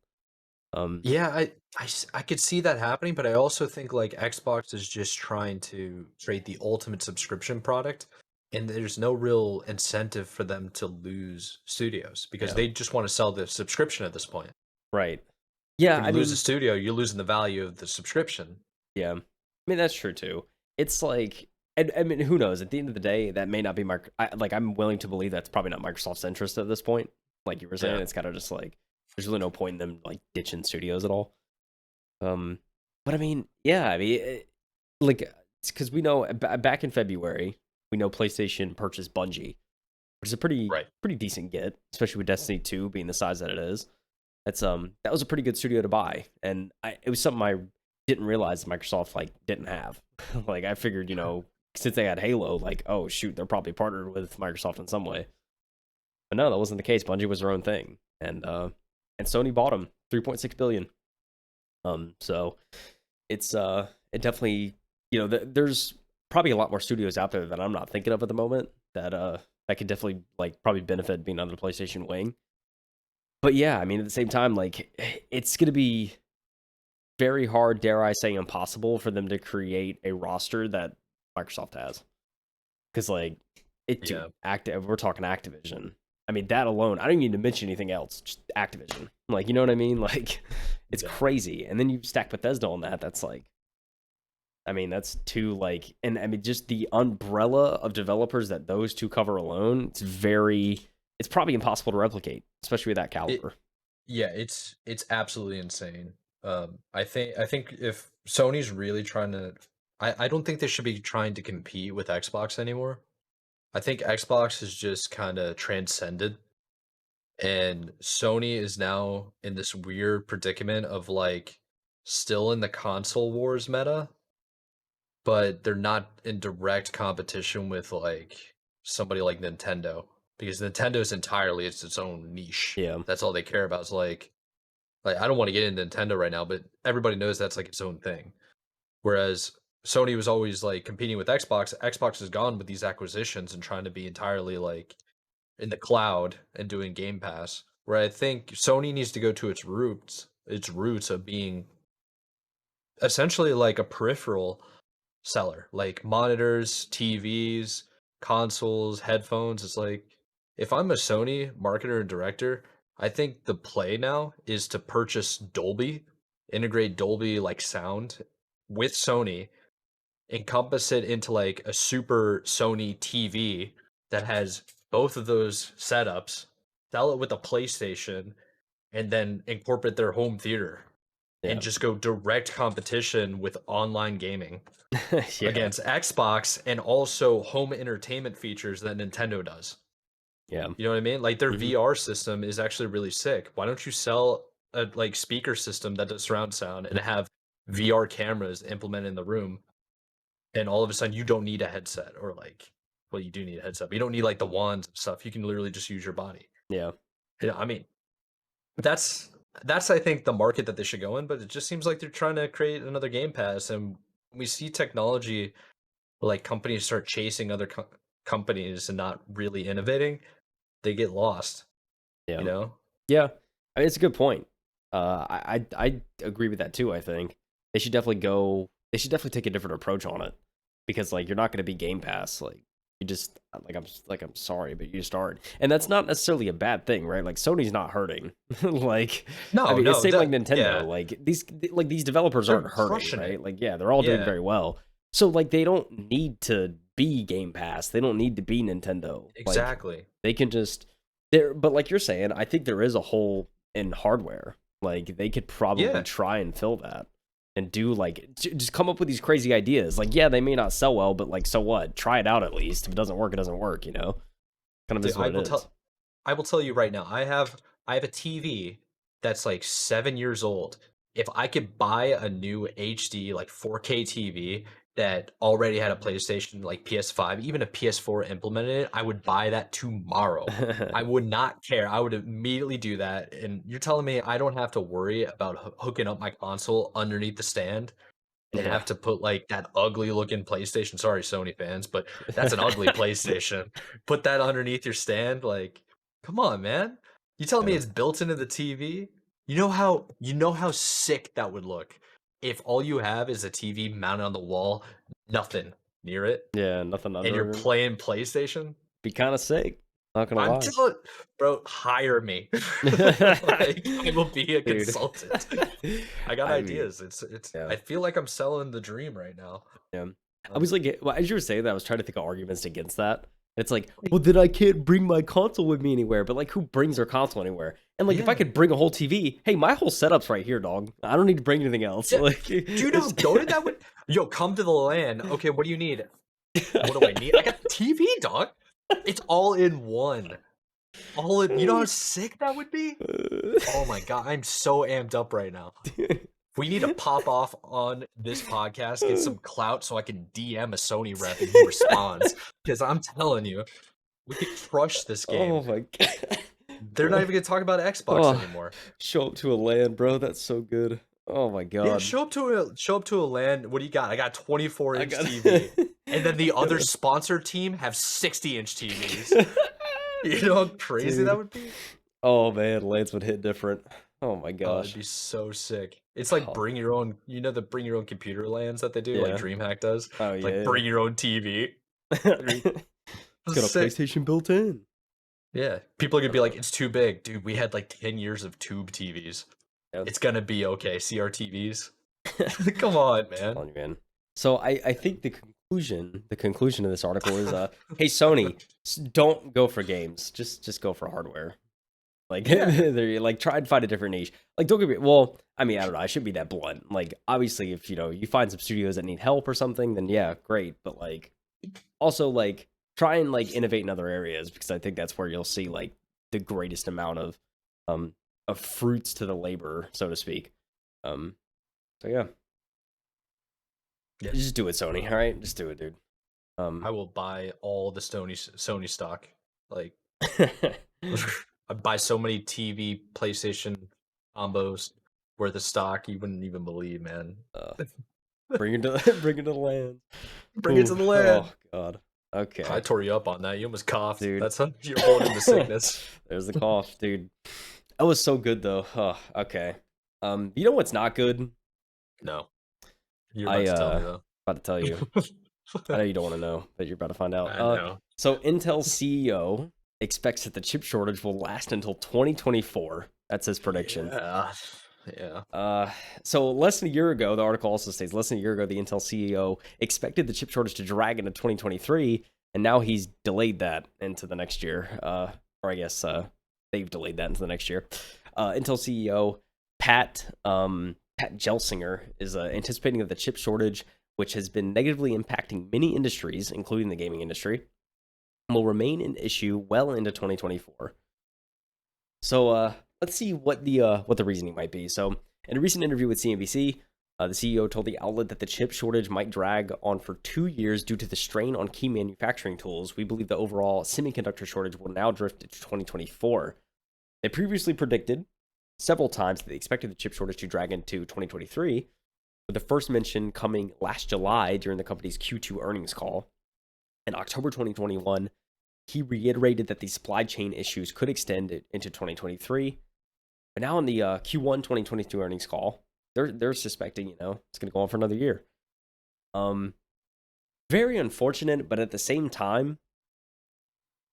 Um, Yeah, I could see that happening, but I also think like Xbox is just trying to create the ultimate subscription product, and there's no real incentive for them to lose studios because yeah, they just want to sell the subscription at this point. right. Yeah, When you lose a studio, you're losing the value of the subscription. yeah. That's true too. It's like, and who knows? At the end of the day, that may not be I'm willing to believe that's probably not Microsoft's interest at this point. Like you were saying, Yeah. it's kind of just like there's really no point in them like ditching studios at all. Um, but yeah, like it's because we know back in February, we know PlayStation purchased Bungie, which is a Right. pretty decent get, especially with Destiny 2 being the size that it is. That was a pretty good studio to buy, and it was something I didn't realize Microsoft like didn't have. Like I figured, since they had Halo, like oh shoot, they're probably partnered with Microsoft in some way. But no, that wasn't the case. Bungie was their own thing, and Sony bought them 3.6 billion. So it definitely there's probably a lot more studios out there that I'm not thinking of at the moment that could definitely like probably benefit being under the PlayStation wing. But yeah, at the same time, like it's gonna be very hard, dare I say, impossible for them to create a roster that Microsoft has. Because like Yeah. we're talking Activision. That alone, I don't even need to mention anything else. Just Activision. Like, you know what I mean? Like, it's Yeah. crazy. And then you stack Bethesda on that. That's like, that's two like, and just the umbrella of developers that those two cover alone. It's probably impossible to replicate, especially with that It caliber. yeah, it's absolutely insane. I think if Sony's really trying to I don't think they should be trying to compete with Xbox anymore. I think Xbox is just kind of transcended, and Sony is now in this weird predicament of like still in the console wars meta. but they're not in direct competition with like somebody like Nintendo, because Nintendo's entirely its own niche. Yeah. That's all they care about. Is like I don't want to get into Nintendo right now, but everybody knows that's like its own thing. Whereas Sony was always like competing with Xbox. Xbox is gone with these acquisitions and trying to be entirely like in the cloud and doing Game Pass. Where I think Sony needs to go to its roots of being essentially like a peripheral seller, like monitors, TVs, consoles, headphones. It's like if I'm a Sony marketer and director, I think the play now is to purchase Dolby, integrate Dolby like sound with Sony, encompass it into like a super Sony TV that has both of those setups, sell it with a PlayStation, and then incorporate their home theater and Yeah. just go direct competition with online gaming Yeah. against Xbox and also home entertainment features that Nintendo does. Yeah. You know what I mean? Like their Hmm. VR system is actually really sick. Why don't you sell a like speaker system that does surround sound and have VR cameras implemented in the room, and all of a sudden you don't need a headset, or like, well, you do need a headset, but you don't need like the wands and stuff. You can literally just use your body. Yeah. Yeah, I mean, that's that's I think the market that they should go in, but it just seems like they're trying to create another Game Pass, and we see technology like companies start chasing other companies and not really innovating, they get lost, you Yeah. know? Yeah. I mean, it's a good point. I agree with that too. I think they should definitely go. They should definitely take a different approach on it, because like you're not going to be Game Pass. Like you just I'm sorry, but you just aren't, and that's not necessarily a bad thing, right? Like Sony's not hurting. Like I No, mean, it's no, same like that Nintendo. yeah, Like these developers they're aren't hurting, crushing right? it. Like yeah, they're all doing Yeah, very well. So like they don't need to be Game Pass. They don't need to be Nintendo. Like exactly. they can just there. But like you're saying, I think there is a hole in hardware. Like they could probably Yeah, try and fill that and do like just come up with these crazy ideas. Like yeah, they may not sell well, but like so what? Try it out at least. If it doesn't work, it doesn't work. You know, kind of dude, is what it is. I will tell you right now, I have a TV that's like 7 years old. If I could buy a new HD like 4K TV that already had a PlayStation like PS5, even a PS4 implemented it, I would buy that tomorrow. I would not care. I would immediately do that. And you're telling me I don't have to worry about hooking up my console underneath the stand and Yeah, have to put like that ugly looking PlayStation. Sorry, Sony fans, but that's an ugly PlayStation. Put that underneath your stand. Like, come on, man. You telling me yeah, it's built into the TV? You know how sick that would look if all you have is a TV mounted on the wall, nothing near it, yeah. Nothing and you're under him. playing PlayStation. Be kind of sick. Not gonna I'm lie, telling, bro, hire me. Like I will be a dude. consultant. I got I mean, ideas. It's. yeah. I feel like I'm selling the dream right now. Yeah. I Um, was like, well, as you were saying that, I was trying to think of arguments against that. It's like, well, then I can't bring my console with me anywhere. But like, who brings their console anywhere? And like, if I yeah, could bring a whole TV, hey, my whole setup's right here, dog. I don't need to bring anything else. yeah. Like, Do you know how it's goated that would? Yo, come to the land. Okay, what do you need? What do I need? I got the TV, dog. It's all in one. All in. You know how sick that would be? Oh my god, I'm so amped up right now. We need to pop off on this podcast, get some clout so I can DM a Sony rep and he responds. Because I'm telling you, we could crush this Oh game. my god. They're not even gonna talk about Xbox Oh, anymore. show up to a land, bro. That's so good. Oh my Yeah, god. show up to a land. What do you got? I got 24 I inch got. TV. And then the I other got sponsor team have 60-inch TVs. You know how crazy that dude. would be? Oh man, Lance would hit different. Oh my Oh, it'd gosh. be so sick. It's like Oh, bring your own, the bring your own computer lands that they do, like yeah. DreamHack does. Oh It's like yeah. bring your own TV. Yeah. It's got a Sick. PlayStation built in. Yeah. People are gonna be Uh, like, it's too big. Dude, we had like 10 years of tube TVs. yeah. It's gonna be okay. CRTVs. Come on, man. Telling you, man. So I think the conclusion of this article is hey Sony, don't go for games. Just go for hardware. Like Yeah. they're like try and find a different niche. Like don't get me well, I mean, I don't know, I shouldn't be that blunt. Like obviously if you find some studios that need help or something, then yeah, great. But like also like try and like innovate in other areas, because I think that's where you'll see like the greatest amount of fruits to the labor, so to speak. So yeah. Yeah. Just do it, Sony. All right, just do it, dude. I will buy all the Sony stock. Like I buy so many TV, PlayStation combos where the stock you wouldn't even believe, man. uh, bring it to bring it to the land. Bring it to Ooh, the oh land. God. I Okay, tore you up on that. You almost coughed. dude. That's how you're holding the sickness. There's the cough, dude. That was so good though. Oh, okay. You know what's not good? No, you're I about to tell me though. about to tell you. I know you don't want to know, but you're about to find out. I know. So Intel's CEO expects that the chip shortage will last until 2024. That's his prediction. Yeah. Yeah. So less than a year ago, the article also states less than a year ago, the Intel CEO expected the chip shortage to drag into 2023, and now he's delayed that into the next year. Or I guess they've delayed that into the next year. Intel CEO Pat Gelsinger is anticipating that the chip shortage, which has been negatively impacting many industries, including the gaming industry, will remain an issue well into 2024. So let's see what the reasoning might be. So in a recent interview with CNBC, the CEO told the outlet that the chip shortage might drag on for 2 years due to the strain on key manufacturing tools. We believe the overall semiconductor shortage will now drift into 2024. They previously predicted several times that they expected the chip shortage to drag into 2023, with the first mention coming last July during the company's Q2 earnings call. In October 2021, he reiterated that the supply chain issues could extend into 2023. But now in the Q1 2022 earnings call, they're suspecting, it's going to go on for another year. Very unfortunate, but at the same time,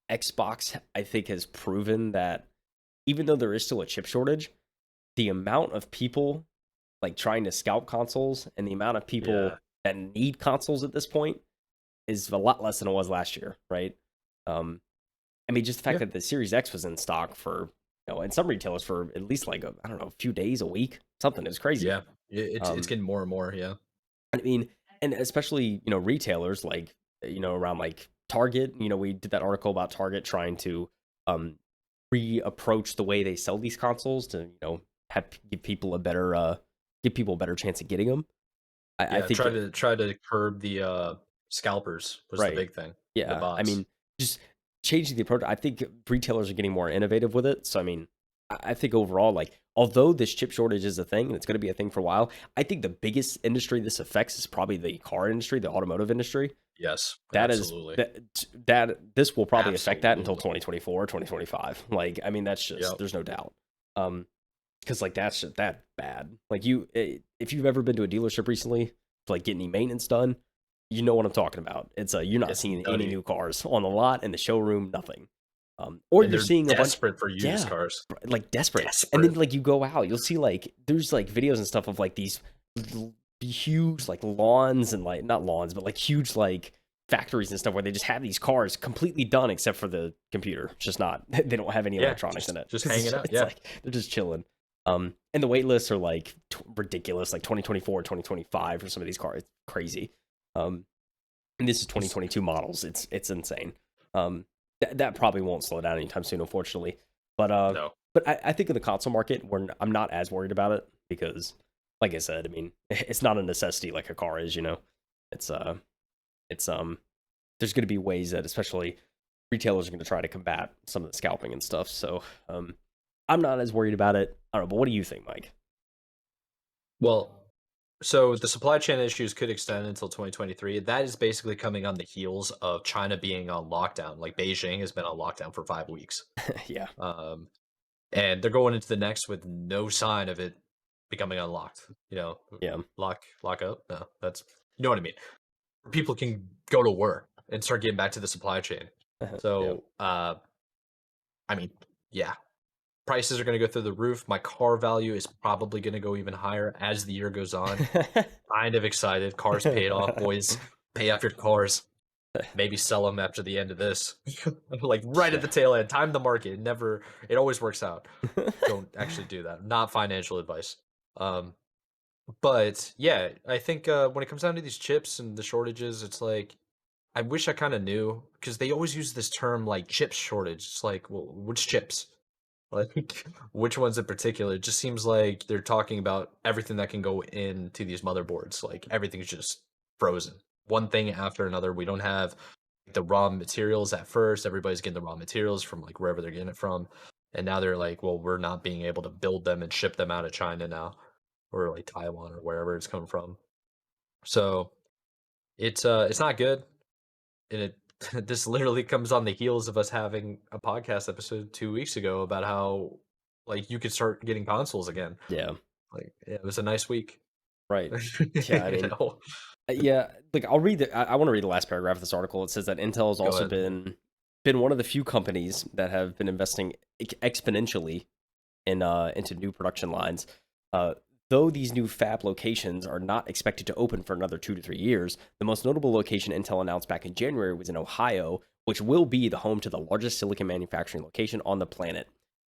Xbox, I think, has proven that even though there is still a chip shortage, the amount of people like trying to scalp consoles and the amount of people that need consoles at this point is a lot less than it was last year, right? I mean, just the fact that the Series X was in stock for, and some retailers for at least like I don't know, a few days, a week, something is crazy. Yeah. It's getting more and more. Yeah. I mean, and especially retailers like around like Target. We did that article about Target trying to reapproach the way they sell these consoles to give people a better chance of getting them. I think try to curb the scalpers was the big thing. The Yeah, bots. I mean, just changing the approach. I think retailers are getting more innovative with it. So, I mean, I think overall, like, although this chip shortage is a thing and it's going to be a thing for a while, I think the biggest industry this affects is probably the car industry, the automotive industry. Yes, That absolutely. that this will probably affect that until 2024, 2025. Like, I mean, that's just there's no doubt. Because like that's just that bad. Like if you've ever been to a dealership recently to like get any maintenance done, you know what I'm talking about. It's you're not seeing any new cars on the lot in the showroom, nothing. Or you're seeing a bunch desperate for used cars, like desperate. And then like you go out, you'll see like there's like videos and stuff of like these huge like lawns and like not lawns, but like huge like factories and stuff where they just have these cars completely done except for the computer. It's just not. They don't have any electronics in it. Just hanging out. It's like they're just chilling. And the wait lists are like ridiculous, like 2024, 2025 for some of these cars. It's crazy. And this is 2022 models. It's insane. That probably won't slow down anytime soon, unfortunately. But no. But I think in the console market, I'm not as worried about it because, like I said, I mean, it's not a necessity like a car is. It's there's going to be ways that especially retailers are going to try to combat some of the scalping and stuff. So I'm not as worried about it. I don't know, but what do you think, Mike? Well, so the supply chain issues could extend until 2023. That is basically coming on the heels of China being on lockdown. Like Beijing has been on lockdown for 5 weeks. Yeah. And they're going into the next with no sign of it becoming unlocked. Yeah. Lock up. No, that's you know what I mean. People can go to work and start getting back to the supply chain. So, I mean, yeah, prices are going to go through the roof. My car value is probably going to go even higher as the year goes on. Kind of excited. Cars paid off, boys. Pay off your cars. Maybe sell them after the end of this. Like right at the tail end. Time the market. It always works out. Don't actually do that. Not financial advice. But yeah, I think when it comes down to these chips and the shortages, it's like I wish I kind of knew because they always use this term like chip shortage. It's like, well, which chips? Like, which ones in particular? It just seems like they're talking about everything that can go into these motherboards. Like, everything's just frozen. One thing after another. We don't have the raw materials at first. Everybody's getting the raw materials from like wherever they're getting it from. And now they're like, well, we're not being able to build them and ship them out of China now, or like Taiwan or wherever it's coming from. So it's not good. And it this literally comes on the heels of us having a podcast episode 2 weeks ago about how like you could start getting consoles again. Yeah. Like yeah, it was a nice week. Right. Yeah. I You mean, know? yeah. Like I'll read the. I want to read the last paragraph of this article. It says that Intel has Go also ahead. been one of the few companies that have been investing exponentially in into new production lines. Uh, though these new fab locations are not expected to open for another 2 to 3 years, the most notable location Intel announced back in January was in Ohio, which will be the home to the largest silicon manufacturing location on the planet.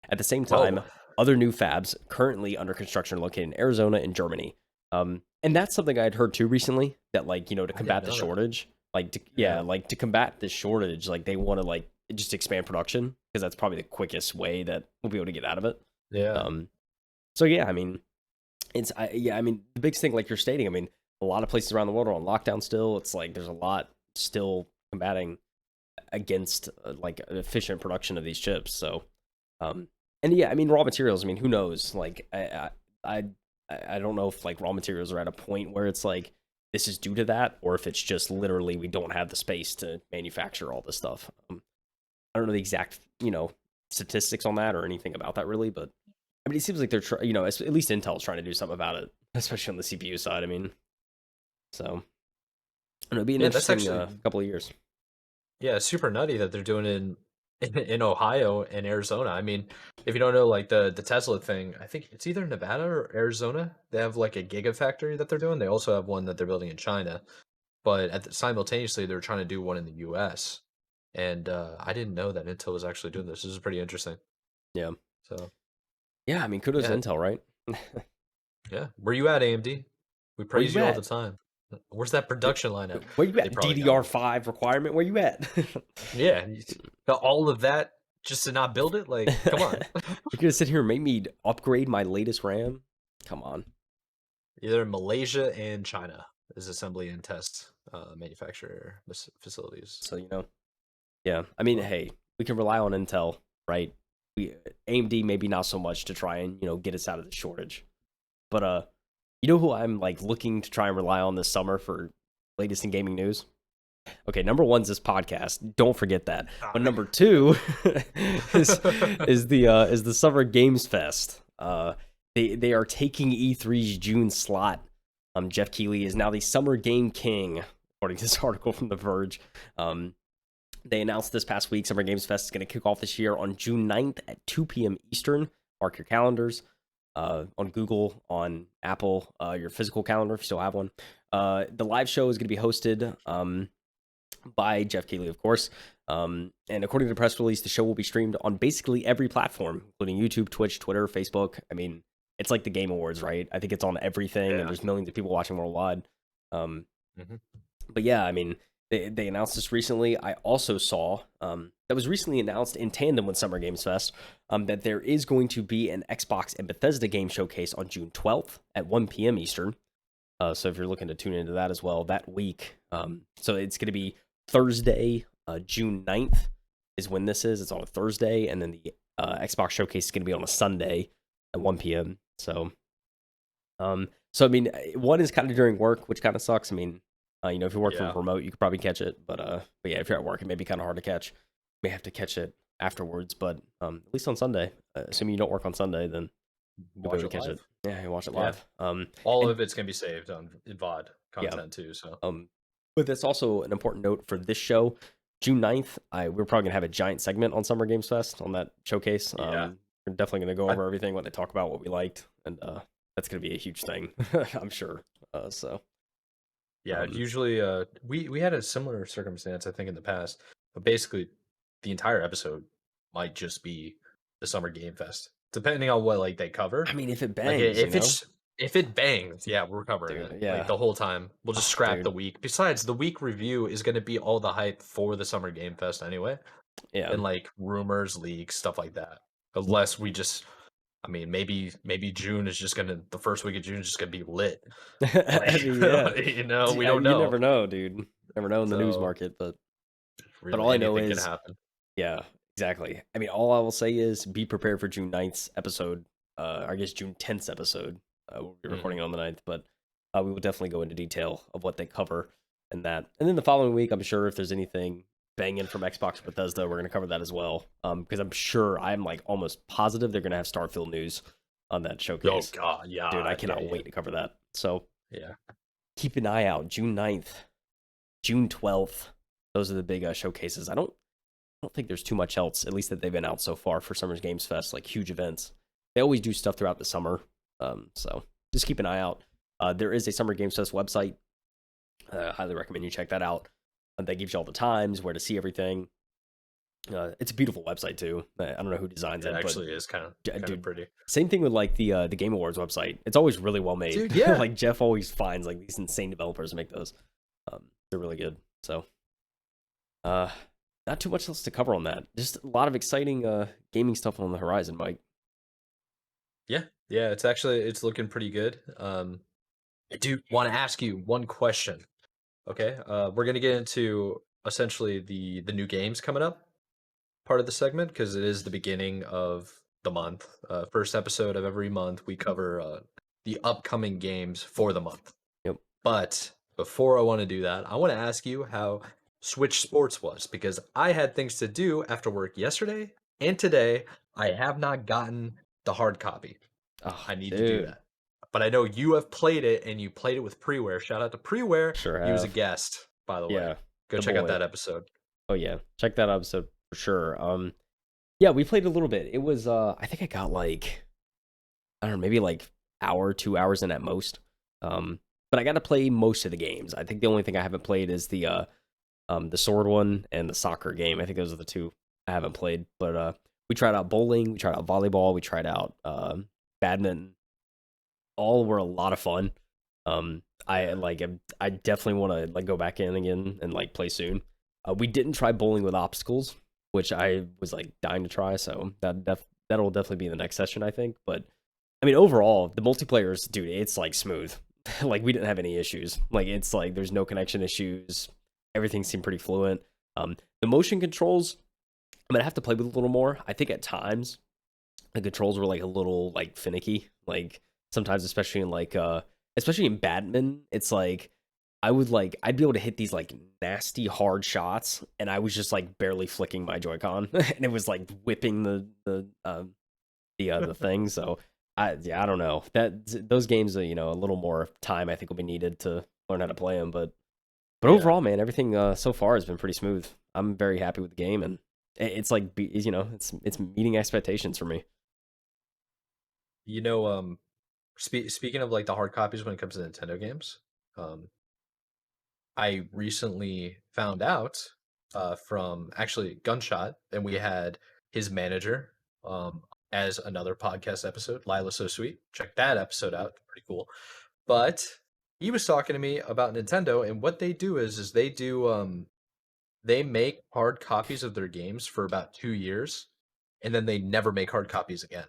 At the same time, Whoa. other new fabs currently under construction are located in Arizona and Germany. And that's something I'd heard too recently, that like, to I didn't combat the know that. shortage, Yeah. like to combat this shortage, like they want to like just expand production because that's probably the quickest way that we'll be able to get out of it. Yeah. Um, so yeah, I mean, I mean, the biggest thing, like you're stating, I mean, a lot of places around the world are on lockdown still. It's like there's a lot still combating against like efficient production of these chips. So, and yeah, I mean, raw materials. I mean, who knows? Like, I, I don't know if like raw materials are at a point where it's like this is due to that, or if it's just literally we don't have the space to manufacture all this stuff. I don't know the exact statistics on that or anything about that really, but I mean, it seems like they're at least Intel's trying to do something about it, especially on the CPU side. I mean, so it'll be an Yeah, that's interesting actually couple of years. yeah, super nutty that they're doing it in Ohio and Arizona. I mean, if you don't know like the Tesla thing, I think it's either Nevada or Arizona. They have like a gigafactory that they're doing. They also have one that they're building in China, but simultaneously they're trying to do one in the US. And I didn't know that Intel was actually doing this. This is pretty interesting. Yeah, So yeah. I mean, kudos to yeah, Intel, right? yeah. Where you at, AMD? We Where praise you you all the at? time. Where's that production line at? Where you They at? probably got it. DDR5 requirement. Where you at? Yeah, all of that just to not build it. Like, come on. You're gonna sit here and make me upgrade my latest RAM? Come on. Either Malaysia and China is assembly and test manufacturer facilities. So yeah. I mean, Well, hey, we can rely on Intel, right? We AMD maybe not so much to try and get us out of the shortage, but you know who I'm like looking to try and rely on this summer for latest in gaming news? Okay, number one's this podcast. Don't forget that. But ah. number two is the Summer Games Fest. They are taking E3's June slot. Jeff Keighley is now the Summer Game King, according to this article from The Verge. They announced this past week Summer Games Fest is going to kick off this year on June 9th at 2 p.m. Eastern. Mark your calendars. On Google, on Apple, your physical calendar if you still have one. The live show is going to be hosted by Jeff Keighley, of course. And according to the press release, the show will be streamed on basically every platform, including YouTube, Twitch, Twitter, Facebook. I mean, it's like the Game Awards, right? I think it's on everything, and Yeah. there's millions of people watching worldwide. Mhm. But yeah, I mean, they announced this recently. I also saw that was recently announced in tandem with Summer Games Fest that there is going to be an Xbox and Bethesda game showcase on June 12th at 1 p.m. Eastern. So if you're looking to tune into that as well that week, so it's going to be Thursday, June 9th is when this is. It's on a Thursday, and then the Xbox showcase is going to be on a Sunday at 1 p.m. So I mean, one is kind of during work, which kind of sucks. I mean, if you work from Yeah. remote, you could probably catch it, but yeah, if you're at work, it may be kind of hard to catch. You may have to catch it afterwards, but at least on Sunday, assuming you don't work on Sunday, then you'll be Watch able to it catch live. it. Yeah, you watch it Yeah. live. All And of it's gonna be saved on in VOD yeah, content too. So but that's also an important note for this show. June 9th, we're probably gonna have a giant segment on Summer Games Fest on that showcase. yeah, We're definitely gonna go I, over everything, what they talk about, what we liked, and that's gonna be a huge thing, I'm sure. So yeah. um, Usually, we had a similar circumstance I think in the past, but basically, the entire episode might just be the Summer Game Fest, depending on what like they cover. I mean, if it Like bangs, if it bangs, yeah, we're covering dude, it like yeah, the whole time. We'll just oh, scrap the dude, week. Besides, the week review is gonna be all the hype for the Summer Game Fest anyway, yeah, and like rumors, leaks, stuff like that. Unless we just I mean, maybe June is just gonna the first week of June is just gonna be lit. I Like, mean, yeah. we don't You know. never know, dude. Never know in the news So market, but really, all I know anything can is, happen. yeah, exactly. I mean, all I will say is be prepared for June 9th's episode. I guess June 10th's episode. We'll be Mhm. recording on the 9th, but we will definitely go into detail of what they cover and that. And then the following week, I'm sure if there's anything banging from Xbox or Bethesda, we're going to cover that as well. Because I'm sure, I'm like almost positive they're going to have Starfield news on that Oh showcase. god, Dude, I yeah, cannot yeah, wait to cover that. So yeah. keep an eye out. June 9th, June 12th. Those are the big showcases. I don't think there's too much else, at least that they've been out so far for Summer's Games Fest, like huge events. They always do stuff throughout the summer, so just keep an eye out. There is a Summer Games Fest website. Highly recommend you check that out. That gives you all the times, where to see everything. It's a beautiful website too. I don't know who designs It it, but actually is kind of dude, pretty. same thing with like the Game Awards website. It's always really well made. Dude, yeah. Like Jeff always finds like these insane developers to make those. They're really good. So, uh, not too much else to cover on that. Just a lot of exciting gaming stuff on the horizon, Mike. Yeah. Yeah, it's looking pretty good. I do want to ask you one question. Okay? We're going to get into essentially the new games coming up part of the segment because it is the beginning of the month. First episode of every month we cover the upcoming games for the month. Yep. But before I want to do that, I want to ask you how Switch Sports was because I had things to do after work yesterday and today. I have not gotten the hard copy. Oh, I need to do dude, that. But I know you have played it and you played it with Preware. Shout out to Preware. sure He was a have. guest, by the way. Yeah, Go the check out boy. that episode. Oh yeah, check that episode for sure. Yeah, we played a little bit. It was I think I got like, I don't know, maybe like hour, 2 hours in at most. But I got to play most of the games. I think the only thing I haven't played is the sword one and the soccer game. I think those are the two I haven't played. But we tried out bowling, we tried out volleyball, we tried out badminton. All were a lot of fun. Yeah. I definitely want to like go back in again and like play soon. We didn't try bowling with obstacles, which I was like dying to try. So that'll definitely be the next session, I think. But I mean, overall, the multiplayers, dude, it's like smooth. Like we didn't have any issues. Like it's like there's no connection issues. Everything seemed pretty fluent. The motion controls, I'm gonna have to play with a little more. I think at times the controls were like a little like finicky. Like sometimes, especially in badminton, it's like I'd be able to hit these like nasty hard shots, and I was just like barely flicking my Joy-Con, and it was like whipping the thing. So I don't know that those games are, a little more time I think will be needed to learn how to play them. But Yeah. overall, man, everything so far has been pretty smooth. I'm very happy with the game, and it's like it's meeting expectations for me. You know, speaking of like the hard copies when it comes to Nintendo games, um, I recently found out from actually Gunshot, and we had his manager as another podcast episode, Lila So Sweet. Check that episode out, pretty cool. But he was talking to me about Nintendo, and what they do is they make hard copies of their games for about 2 years, and then they never make hard copies again.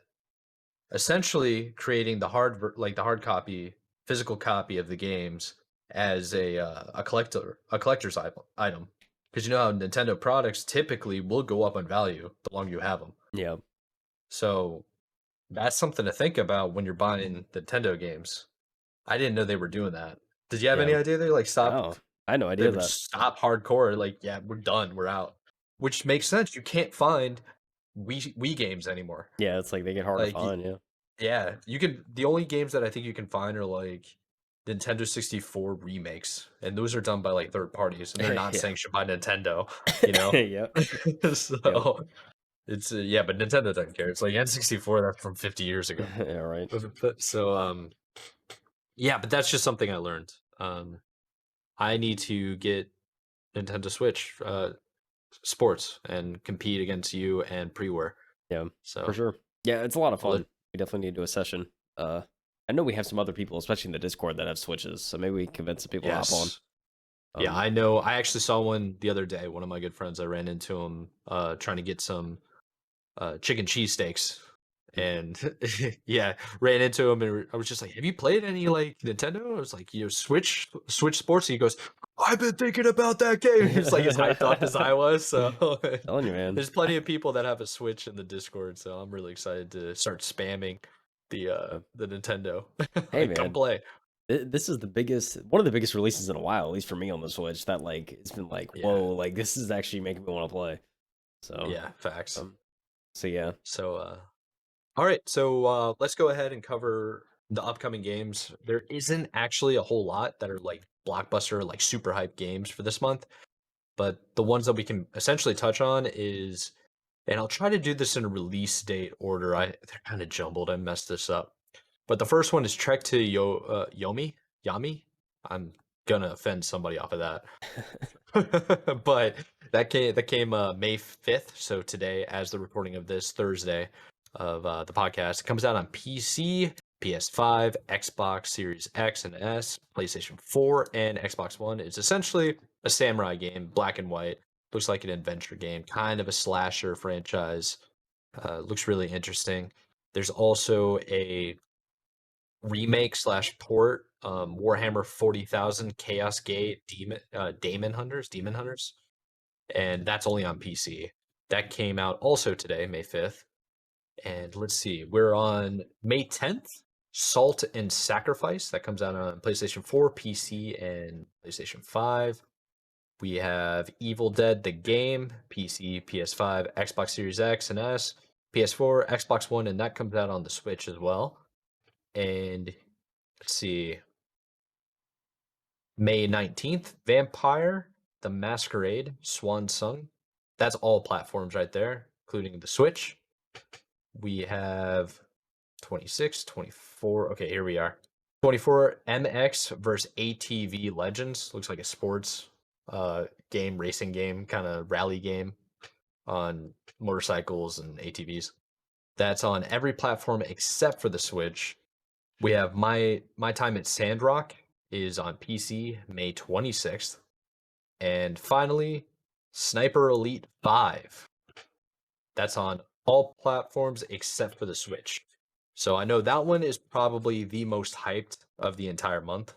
Essentially, creating the hard copy, physical copy of the games as a collector's item. Because you know how Nintendo products typically will go up in value the longer you have them. Yeah. So that's something to think about when you're buying Nintendo games. I didn't know they were doing that. Did you have Yeah. any idea they like stopped? Oh, I had no They idea would that. just stop hardcore. Like, yeah, we're done. We're out. Which makes sense. You can't find Wii games anymore. Yeah, it's like they get hard to Like, find. Yeah. yeah, you can. The only games that I think you can find are like Nintendo 64 remakes, and those are done by like third parties, and they're not Yeah. sanctioned by Nintendo. You know, Yep. Yep. so it's yeah, but Nintendo doesn't care. It's like N64 that's from 50 years ago. Yeah. Right. So yeah, but that's just something I learned. I need to get Nintendo Switch sports and compete against you and Preware. Yeah. For So sure. Yeah, it's a lot of I'll let fun. We definitely need to do a session. I know we have some other people, especially in the Discord, that have Switches, so maybe we can convince some people to hop on. yes. Yeah, I know. I actually saw one the other day. One of my good friends, I ran into him trying to get some chicken cheese steaks, and yeah, ran into him, and I was just like, "Have you played any like Nintendo?" I was like, Switch Sports. And he goes, "I've been thinking about that game." He was like as hyped up as I was. So Telling you, man. there's plenty of people that have a Switch in the Discord, so I'm really excited to start spamming the Nintendo. Hey, Like, come man. play. This is one of the biggest releases in a while, at least for me on the Switch. That like it's been like, Yeah, whoa, like this is actually making me want to play. So, yeah, facts. um, so yeah, So all right, so let's go ahead and cover the upcoming games. There isn't actually a whole lot that are like blockbuster, like super hype games for this month, but the ones that we can essentially touch on is, and I'll try to do this in a release date order. They're kind of jumbled. I messed this up, but the first one is Trek to Yami. I'm gonna offend somebody off of that, but that came May 5th, so today, as the recording of this Thursday of the podcast, it comes out on PC, PS5, Xbox Series X and S, PlayStation 4, and Xbox One. It's essentially a samurai game, black and white. Looks like an adventure game, kind of a slasher franchise. Looks really interesting. There's also a remake slash port, Warhammer 40,000 Chaos Gate Demon Hunters, and that's only on PC. That came out also today, May 5th. And let's see, we're on May 10th. Salt and Sacrifice, that comes out on PlayStation 4, PC, and PlayStation 5. We have Evil Dead the game, PC, PS5, Xbox Series X and S, PS4, Xbox One, and that comes out on the Switch as well. And let's see, May 19th, Vampire the Masquerade, Swan Song. That's all platforms right there, including the Switch. We have 26, 24. Okay, here we are. 24 MX versus ATV Legends. Looks like a sports game, racing game, kind of rally game on motorcycles and ATVs. That's on every platform except for the Switch. We have My Time at Sandrock is on PC May 26th. And finally, Sniper Elite 5. That's on all platforms except for the Switch. So I know that one is probably the most hyped of the entire month.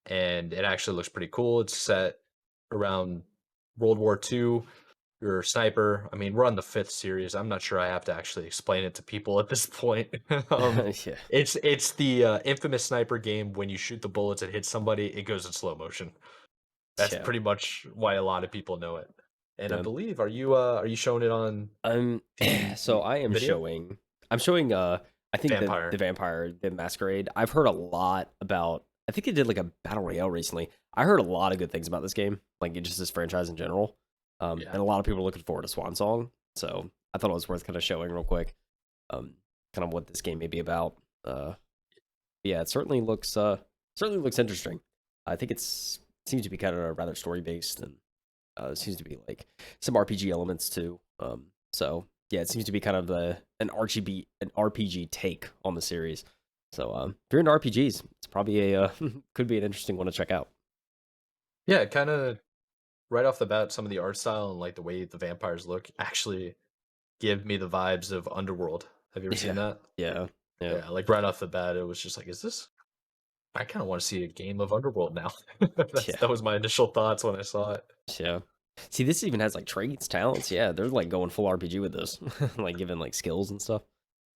And it actually looks pretty cool. It's set around World War II. You're a sniper. I mean, we're on the 5th series. I'm not sure I have to actually explain it to people at this point. yeah, It's the infamous sniper game. When you shoot the bullets and hit somebody, it goes in slow motion. That's yeah. pretty much why a lot of people know it. And I yeah. believe, are you showing it on Um, so the I am video? showing. I'm showing. I think that the Vampire. Vampire the Masquerade. I've heard a lot about. I think they did like a battle royale recently. I heard a lot of good things about this game, like just this franchise in general. Yeah. And a lot of people are looking forward to Swan Song. So I thought it was worth kind of showing real quick. Kind of what this game may be about. Yeah, it certainly looks interesting. I think seems to be kind of rather story based and seems to be like some RPG elements too. So yeah, it seems to be kind of an RPG take on the series. So if you're into RPGs, it's probably a could be an interesting one to check out. Yeah, kind of right off the bat, some of the art style and like the way the vampires look actually give me the vibes of Underworld. Have you ever seen Yeah, that? yeah, yeah, Yeah, like right off the bat, it was just like, is this? I kind of want to see a game of Underworld now. yeah, That was my initial thoughts when I saw it. yeah. See, this even has like traits, talents. Yeah, they're like going full RPG with this, like giving like skills and stuff.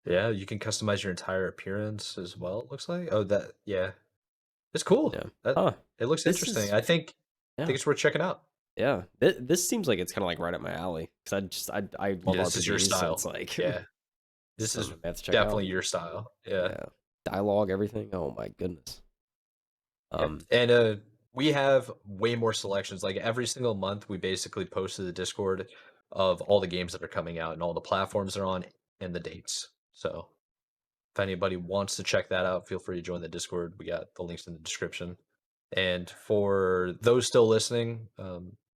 Yeah, you can customize your entire appearance as well. It looks like. Oh, that yeah, it's cool. Yeah. That Huh. it looks This interesting. is I think yeah. it's worth checking out. Yeah, this seems like it's kind of like right up my alley because I love Yeah, this is your RPGs, so it's style. like Yeah, this is something I have to check out. definitely your style. Yeah. Yeah, dialogue, everything. Oh my goodness. Yep. Um, And we have way more selections. Like every single month, we basically post to the Discord of all the games that are coming out and all the platforms they're on and the dates. So if anybody wants to check that out, feel free to join the Discord. We got the links in the description. And for those still listening,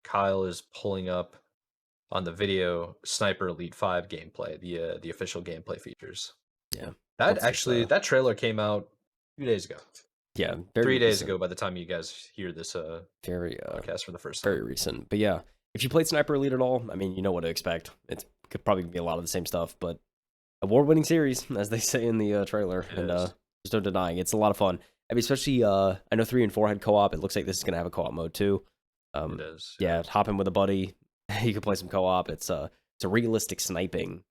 Kyle is pulling up on the video Sniper Elite 5 gameplay, the official gameplay features. yeah, That once it's actually that trailer came out 2 days ago. yeah, very 3 days recent, ago by the time you guys hear this very podcast for the first very time. recent. But yeah, if you played Sniper Elite at all, I mean, you know what to expect. It could probably be a lot of the same stuff, but award-winning series, as they say in the trailer, and there's no denying it's a lot of fun. I mean, especially I know 3 and 4 had co-op. It looks like this is gonna have a co-op mode too. It is. Yeah, hop in with a buddy. You can play some co-op. It's a realistic sniping.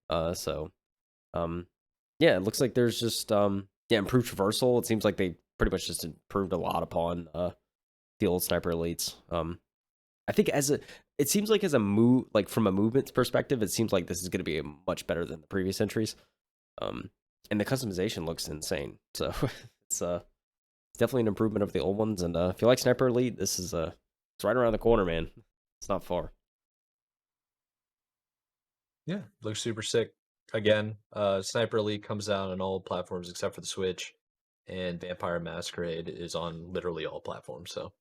Yeah, it looks like there's just improved traversal. It seems like they pretty much just improved a lot upon the old Sniper Elites. I think it seems like as a move, like from a movement perspective, it seems like this is going to be much better than the previous entries. And the customization looks insane. So it's definitely an improvement of the old ones. And if you like Sniper Elite, this is it's right around the corner, man. It's not far. Yeah, looks super sick. Again, Sniper Elite comes out on all platforms except for the Switch, and Vampire Masquerade is on literally all platforms. So,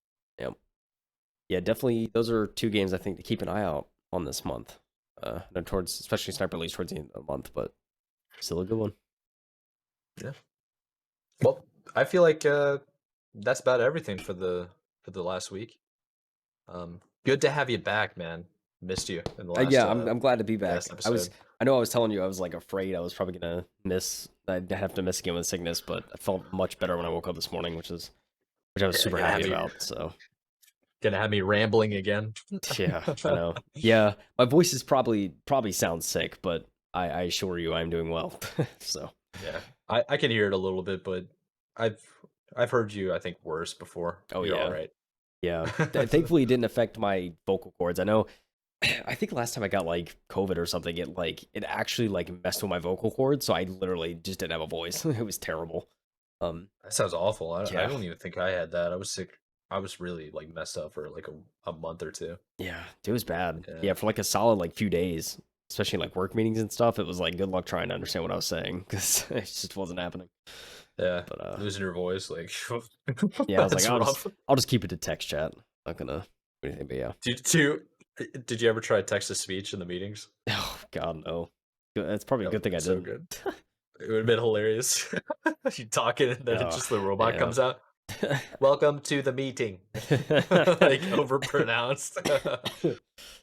yeah, definitely. Those are 2 games I think to keep an eye out on this month. Towards especially Sniper Elite towards the end of the month, but still a good one. Yeah. Well, I feel like that's about everything for the last week. Good to have you back, man. Missed you in the last. Yeah, I'm glad to be back. Episode. I know I was telling you I was like afraid I was probably gonna miss. I'd have to miss again with sickness, but I felt much better when I woke up this morning, which I was super happy about. So gonna have me rambling again. Yeah, I know. Yeah, my voice is probably sounds sick, but I assure you I'm doing well. So yeah, I can hear it a little bit, but I've heard you I think worse before. Oh, You're yeah. all right. Yeah, thankfully it didn't affect my vocal cords. I know. I think last time I got like COVID or something, it actually like messed with my vocal cords, so I literally just didn't have a voice. It was terrible. That sounds awful. I don't even think I had that. I was sick. I was really like messed up for like a month or 2. Yeah, it was bad. Yeah, for like a solid like few days, especially like work meetings and stuff. It was like good luck trying to understand what I was saying because it just wasn't happening. Yeah, but losing your voice, like yeah, I was like, I'll just keep it to text chat. Not gonna do anything, but yeah. Did you ever try text to speech in the meetings? Oh God, no. That's probably a good thing I didn't. Good. It would have been hilarious. You talking and then just the robot comes out. Welcome to the meeting. Like overpronounced.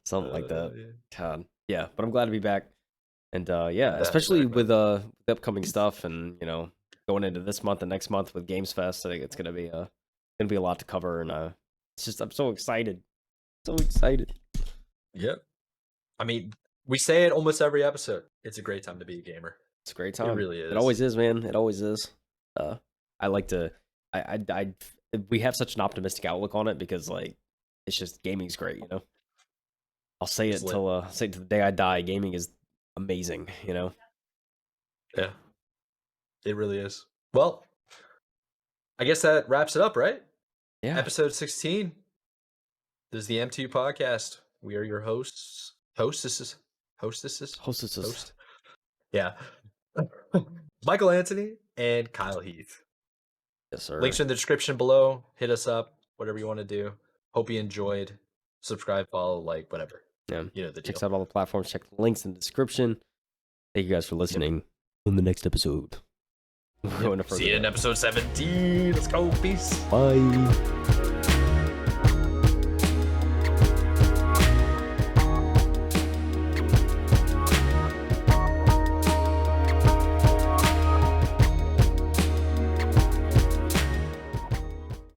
Something like that. God. Yeah, but I'm glad to be back. And yeah, especially with the upcoming stuff and going into this month and next month with Games Fest, I think it's gonna be a lot to cover, and it's just I'm so excited. So excited. Yep. I mean, we say it almost every episode. It's a great time to be a gamer. It's a great time. It really is. It always is, man. It always is. I like to. We have such an optimistic outlook on it because like it's just gaming's great. I'll say it till the day I die. Gaming is amazing. Yeah. It really is. Well, I guess that wraps it up, right? Yeah. Episode 16. This is the M2 podcast. We are your hostesses. Yeah. Michael Anthony and Kyle Heath. Yes, sir. Links are in the description below. Hit us up, whatever you want to do. Hope you enjoyed. Subscribe, follow, like, whatever. Yeah. The deal. Check out all the platforms. Check the links in the description. Thank you guys for listening. On the next episode. See you in episode 17. Let's go. Peace. Bye.